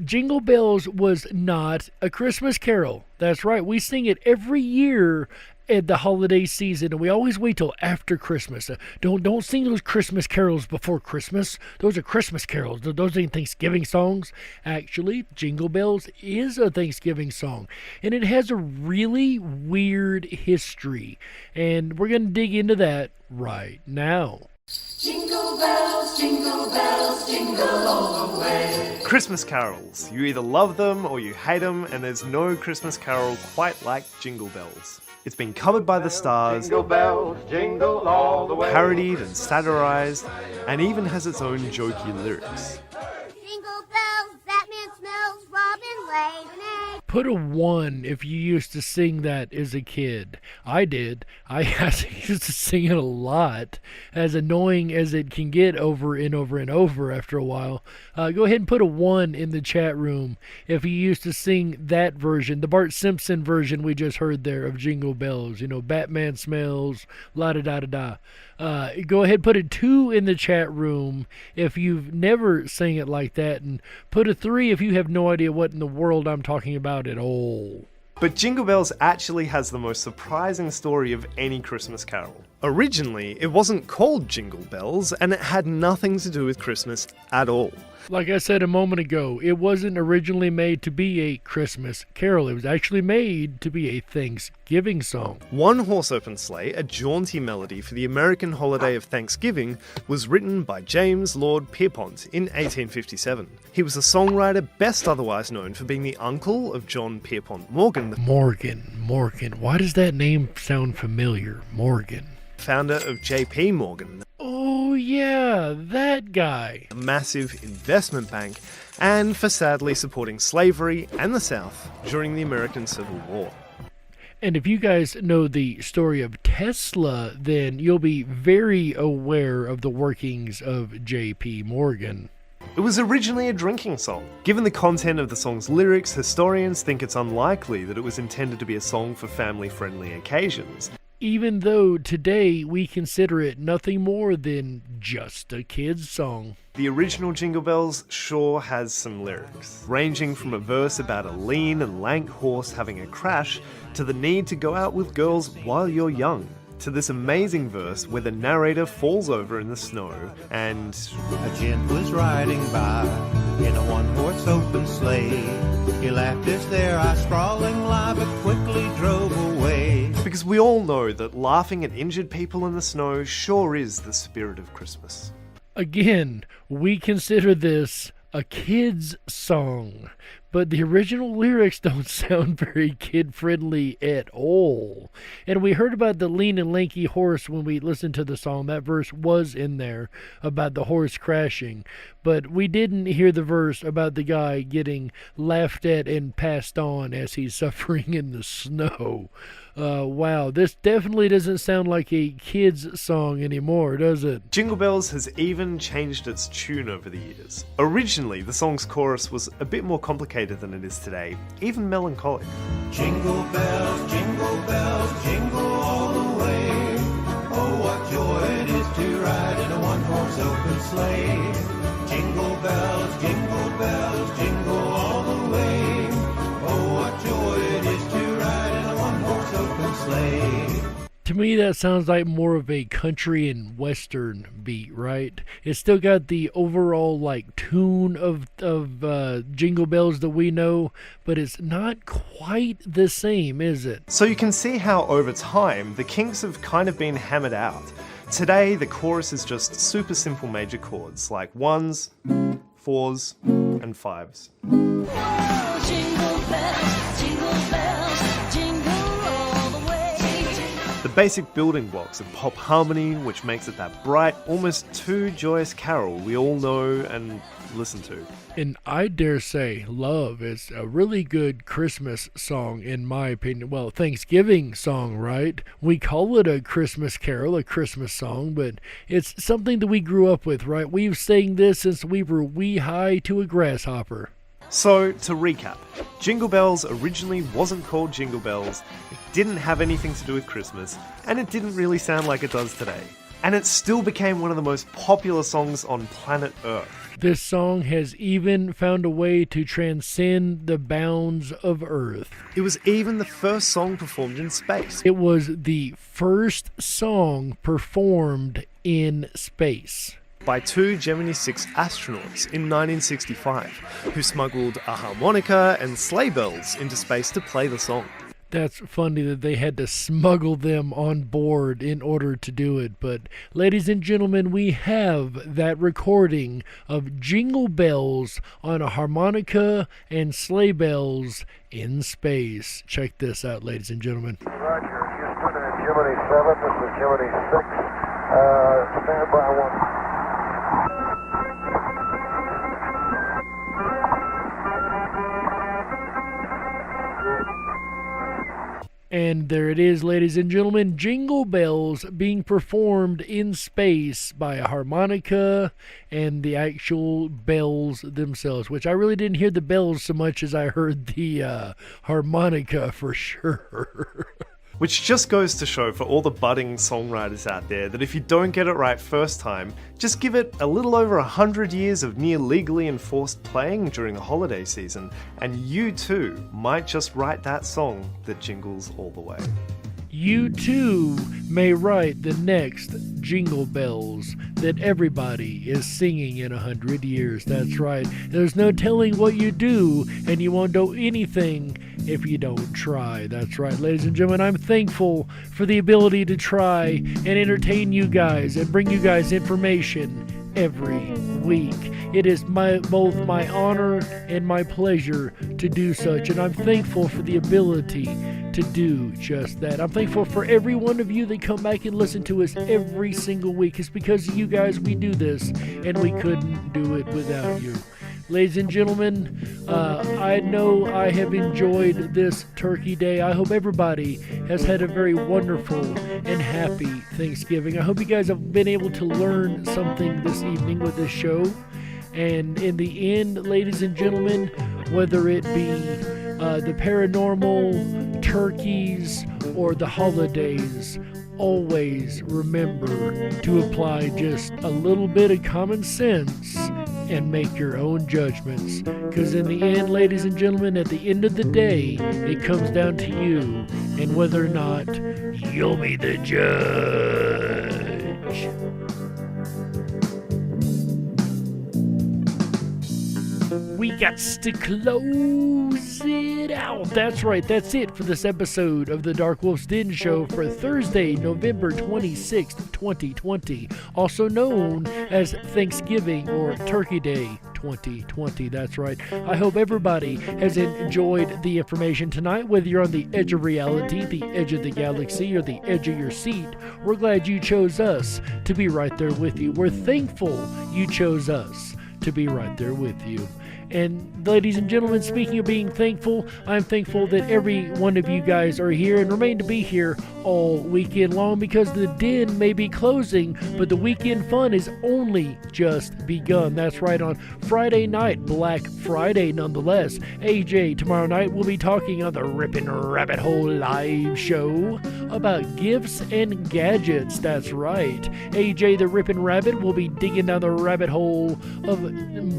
Jingle Bells was not a Christmas carol. That's right. We sing it every year at the holiday season, and we always wait till after Christmas. Don't sing those Christmas carols before Christmas. Those are Christmas carols. Those ain't Thanksgiving songs. Actually, Jingle Bells is a Thanksgiving song, and it has a really weird history, and we're going to dig into that right now. Jingle bells, jingle all the way. Christmas carols. You either love them or you hate them, and there's no Christmas carol quite like Jingle Bells. It's been covered by the stars, Jingle bells, jingle all the way. parodied and satirized, and even has its own jokey lyrics. Jingle bells, Batman smells, Robin lays an egg. Put a 1 if you used to sing that as a kid. I did. I used to sing it a lot, as annoying as it can get over and over and over after a while. Go ahead and put a 1 in the chat room if you used to sing that version, the Bart Simpson version we just heard there of Jingle Bells. You know, Batman smells, la-da-da-da-da. Go ahead and put a 2 in the chat room if you've never sang it like that, and put a 3 if you have no idea what in the world I'm talking about at all. But Jingle Bells actually has the most surprising story of any Christmas carol. Originally, it wasn't called Jingle Bells, and it had nothing to do with Christmas at all. Like I said a moment ago, it wasn't originally made to be a Christmas carol. It was actually made to be a Thanksgiving song. One Horse Open Sleigh, a jaunty melody for the American holiday of Thanksgiving, was written by James Lord Pierpont in 1857. He was a songwriter best otherwise known for being the uncle of John Pierpont Morgan. Morgan. Why does that name sound familiar? Morgan. Founder of J.P. Morgan. Oh yeah, that guy. A massive investment bank, and for sadly supporting slavery and the South during the American Civil War. And if you guys know the story of Tesla, then you'll be very aware of the workings of J.P. Morgan. It was originally a drinking song. Given the content of the song's lyrics, historians think it's unlikely that it was intended to be a song for family-friendly occasions. Even though today we consider it nothing more than just a kid's song. The original Jingle Bells sure has some lyrics, ranging from a verse about a lean and lank horse having a crash to the need to go out with girls while you're young, to this amazing verse where the narrator falls over in the snow and a gent was riding by in a one-horse open sleigh. He laughed as their eyes sprawling live but quickly drove away. Because we all know that laughing at injured people in the snow sure is the spirit of Christmas. Again, we consider this a kid's song, but the original lyrics don't sound very kid-friendly at all. And we heard about the lean and lanky horse when we listened to the song. That verse was in there about the horse crashing, but we didn't hear the verse about the guy getting laughed at and passed on as he's suffering in the snow. Wow, this definitely doesn't sound like a kid's song anymore, does it? Jingle Bells has even changed its tune over the years. Originally, the song's chorus was a bit more complicated than it is today, even melancholic. Jingle bells, jingle all the way. Oh, what joy it is to ride in a one-horse open sleigh. Jingle bells, jingle all the way. Oh, what joy it is to ride in a one-horse open sleigh. To me, that sounds like more of a country and western beat, right? It's still got the overall like tune of Jingle Bells that we know, but it's not quite the same, is it? So you can see how over time the kinks have kind of been hammered out. Today, the chorus is just super simple major chords like 1s, 4s, and 5s. Oh, jingle bells, jingle bells, jingle all the way. The basic building blocks of pop harmony, which makes it that bright, almost too joyous carol we all know and listen to. And I dare say Love is a really good Christmas song in my opinion. Well, Thanksgiving song, right? We call it a Christmas carol, a Christmas song, but it's something that we grew up with, right? We've sang this since we were wee-high to a grasshopper. So, to recap, Jingle Bells originally wasn't called Jingle Bells, it didn't have anything to do with Christmas, and it didn't really sound like it does today. And it still became one of the most popular songs on planet Earth. This song has even found a way to transcend the bounds of Earth. It was even the first song performed in space. It was the first song performed in space. By two Gemini 6 astronauts in 1965, who smuggled a harmonica and sleigh bells into space to play the song. That's funny that they had to smuggle them on board in order to do it. But, ladies and gentlemen, we have that recording of Jingle Bells on a harmonica and sleigh bells in space. Check this out, ladies and gentlemen. Roger, Houston and Jiminy 7, this is Jiminy 6. Stand by 1. And there it is, ladies and gentlemen, Jingle Bells being performed in space by a harmonica and the actual bells themselves, which I really didn't hear the bells so much as I heard the harmonica for sure. Which just goes to show for all the budding songwriters out there that if you don't get it right first time, just give it a little over 100 years of near legally enforced playing during the holiday season, and you too might just write that song that jingles all the way. You too may write the next Jingle Bells that everybody is singing in 100 years. That's right. There's no telling what you do, and you won't do anything if you don't try. That's right, ladies and gentlemen. I'm thankful for the ability to try and entertain you guys and bring you guys information every week. It is both my honor and my pleasure to do such, and I'm thankful for the ability to do just that. I'm thankful for every one of you that come back and listen to us every single week. It's because of you guys we do this, and we couldn't do it without you. Ladies and gentlemen, I know I have enjoyed this Turkey Day. I hope everybody has had a very wonderful and happy Thanksgiving. I hope you guys have been able to learn something this evening with this show. And in the end, ladies and gentlemen, whether it be the paranormal, turkeys, or the holidays, always remember to apply just a little bit of common sense and make your own judgments. Because in the end, ladies and gentlemen, at the end of the day, it comes down to you and whether or not you'll be the judge. We got to close it out. That's right, that's it for this episode of the Darkwolf's Den Show for Thursday, November 26th, 2020, also known as Thanksgiving or Turkey Day 2020. That's right. I hope everybody has enjoyed the information tonight, whether you're on the edge of reality, the edge of the galaxy, or the edge of your seat. We're glad you chose us to be right there with you. We're thankful you chose us to be right there with you. And ladies and gentlemen, speaking of being thankful, I'm thankful that every one of you guys are here and remain to be here all weekend long, because the den may be closing, but the weekend fun is only just begun. That's right, on Friday night, Black Friday nonetheless. AJ tomorrow night will be talking on the Rippin' Rabbit Hole live show about gifts and gadgets. That's right. AJ the Rippin' Rabbit will be digging down the rabbit hole of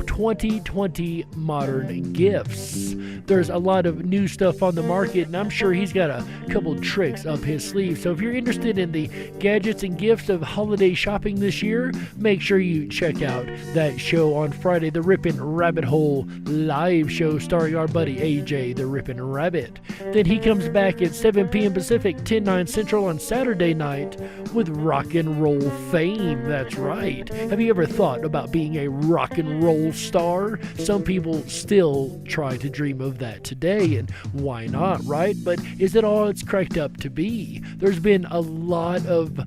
2020 modern gifts. There's a lot of new stuff on the market, and I'm sure he's got a couple tricks up his sleeve. So if you're interested in the gadgets and gifts of holiday shopping this year, make sure you check out that show on Friday, the Rippin' Rabbit Hole live show starring our buddy AJ the Rippin' Rabbit. Then he comes back at 7 p.m. Pacific, 10/9 Central on Saturday night with rock and roll fame. That's right. Have you ever thought about being a rock and roll star? Some people still try to dream of that today, and why not, right? But is it all it's cracked up to be? There's been a lot of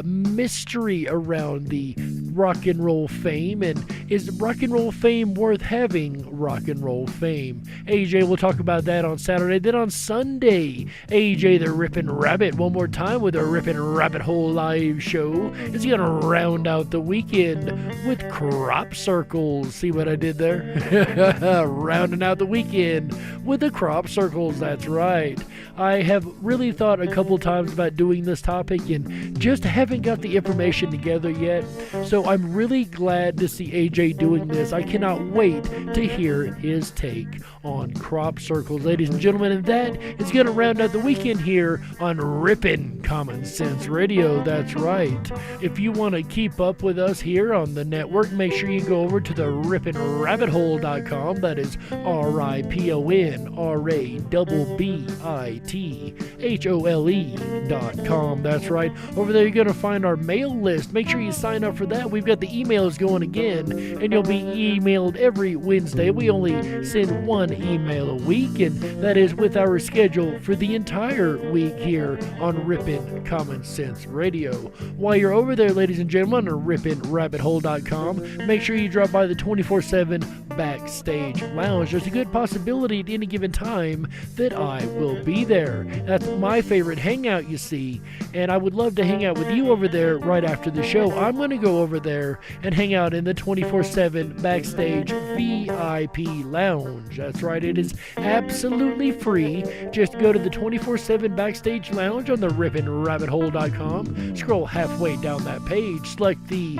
mystery around the rock and roll fame, and is rock and roll fame worth having rock and roll fame? AJ will talk about that on Saturday. Then on Sunday, AJ the Rippin' Rabbit one more time with a Rippin' Rabbit Hole live show. Is going to round out the weekend with crop circles. See what I did there? Rounding out the weekend with the crop circles. That's right. I have really thought a couple times about doing this topic and just haven't got the information together yet. So I'm really glad to see AJ AJ doing this. I cannot wait to hear his take on crop circles, ladies and gentlemen. And that is going to round out the weekend here on Rippin' Common Sense Radio. That's right. If you want to keep up with us here on the network, make sure you go over to the rippinrabbithole.com. That is RIPONRABBITHOLE.com. That's right. Over there, you're going to find our mail list. Make sure you sign up for that. We've got the emails going again, and you'll be emailed every Wednesday. We only send one email a week, and that is with our schedule for the entire week here on Rippin' Common Sense Radio. While you're over there, ladies and gentlemen, on rippinrabbithole.com, make sure you drop by the 24/7 Backstage Lounge. There's a good possibility at any given time that I will be there. That's my favorite hangout, you see, and I would love to hang out with you over there right after the show. I'm going to go over there and hang out in the 24/7 Backstage VIP Lounge. That's right, it is absolutely free. Just go to the 24/7 Backstage Lounge on the rippinrabbithole.com. Scroll halfway down that page, select the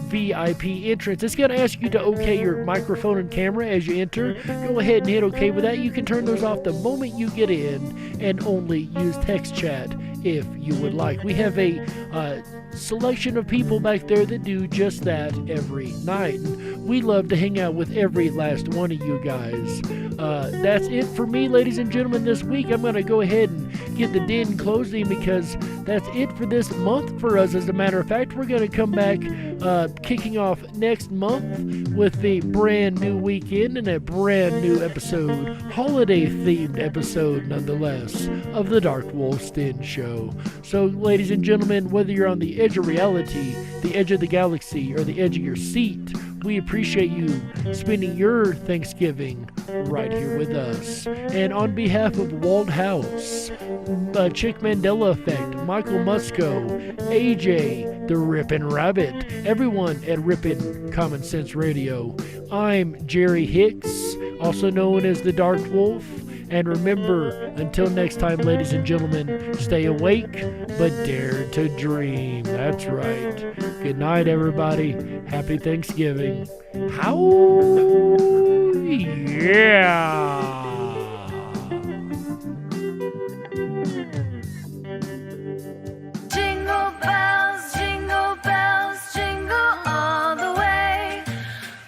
VIP entrance. It's going to ask you to okay your microphone and camera as you enter. Go ahead and hit okay with that. You can turn those off the moment you get in and only use text chat if you would like. We have a selection of people back there that do just that every night. And we love to hang out with every last one of you guys. That's it for me, ladies and gentlemen, this week. I'm going to go ahead and get the den closing because that's it for this month for us. As a matter of fact, we're going to come back kicking off next month with the brand new weekend and a brand new episode, holiday-themed episode nonetheless, of the Darkwolf's Den Show. So, ladies and gentlemen, whether you're on the edge of reality, the edge of the galaxy, or the edge of your seat, we appreciate you spending your Thanksgiving right here with us. And on behalf of Walt House, Chick Mandela Effect, Michael Musco, AJ, the Rippin' Rabbit, everyone at Rippin' Common Sense Radio, I'm Jerry Hicks, also known as the Dark Wolf. And remember, until next time, ladies and gentlemen, stay awake, but dare to dream. That's right. Good night, everybody. Happy Thanksgiving. How? Yeah. Jingle bells, jingle all the way.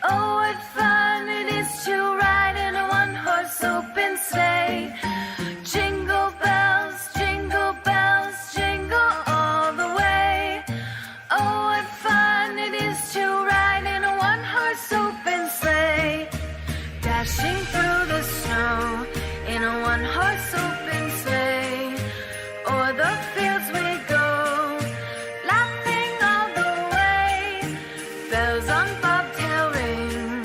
Oh, what fun it is to ride in a one-horse open sleigh. Jingle bells, jingle all the way. Oh, what fun it is to ride in a one-horse open sleigh. Dashing through the snow in a one-horse open sleigh. O'er the fields we go, laughing all the way. Bells on bobtail ring,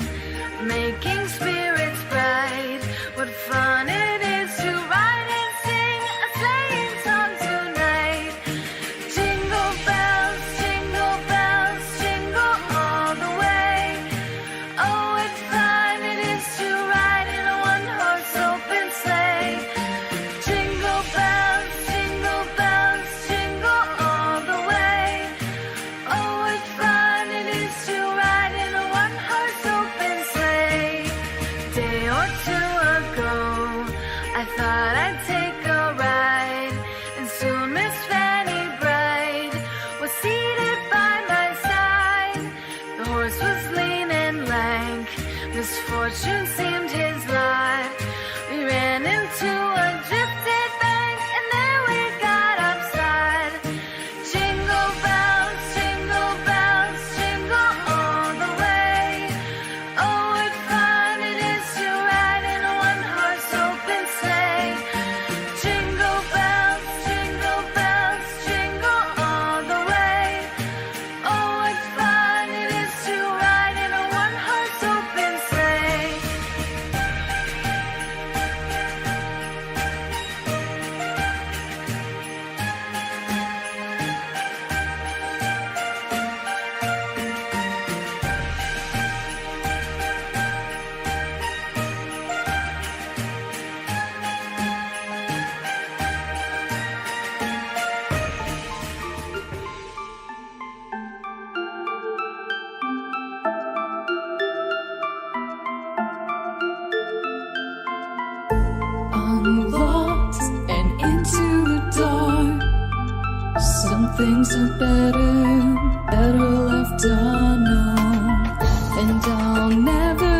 making spirits bright. What fun it is to ride and sing a sleighing song tonight. Jingle bells, jingle all the way. Oh, what fun it is to ride in a one-horse open sleigh. Jingle bells, things are better left unknown. And I'll never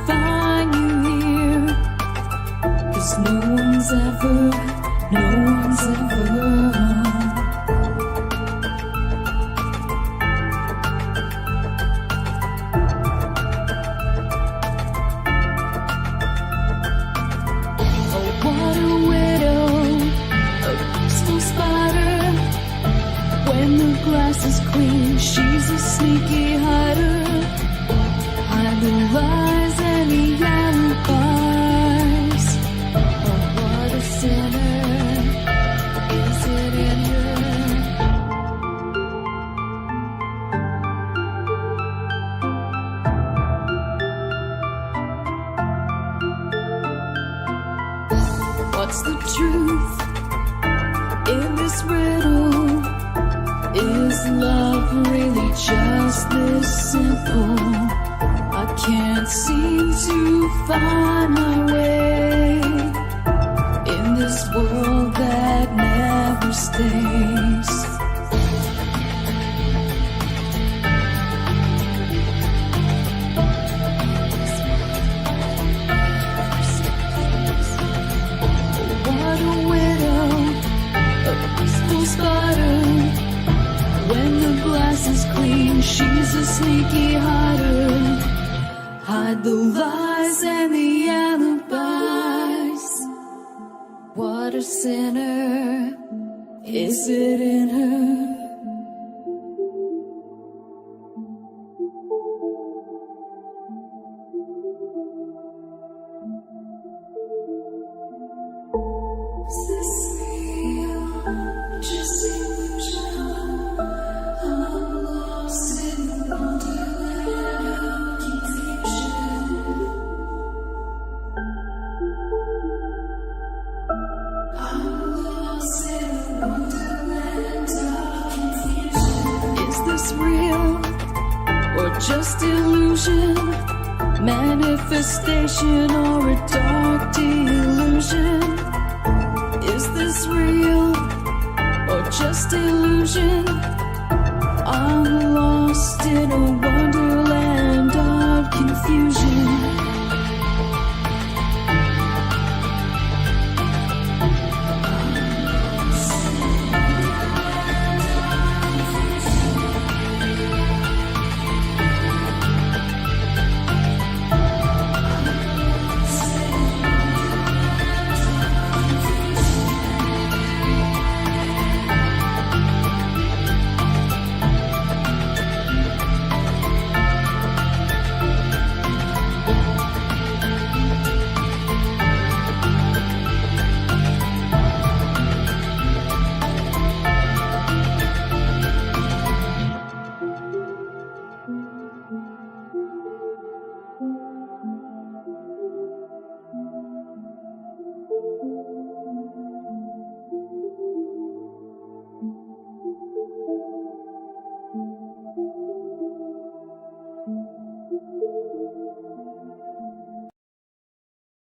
find you here, 'cause no one's ever home. Oh, what a widow, a peaceful spider. When the glass is clean, she's a sneaky hider. Hide the lies and the alibis. Oh, what a sinner. Is it in her? What's the truth in this riddle? Is love really just this simple? I can't seem to find my way in this world that never stays. What a widow, a peaceful spider. When the glass is clean, she's a sneaky hider. Hide the lies and the alibis. What a sinner. Is it in her? Is this real? Just illusion. I'm lost in the wonderland of confusion. I'm lost in the wonderland of confusion. Is this real or just illusion? Manifestation or a dark delusion? Is this real or just illusion? I'm lost in a wonderland of confusion.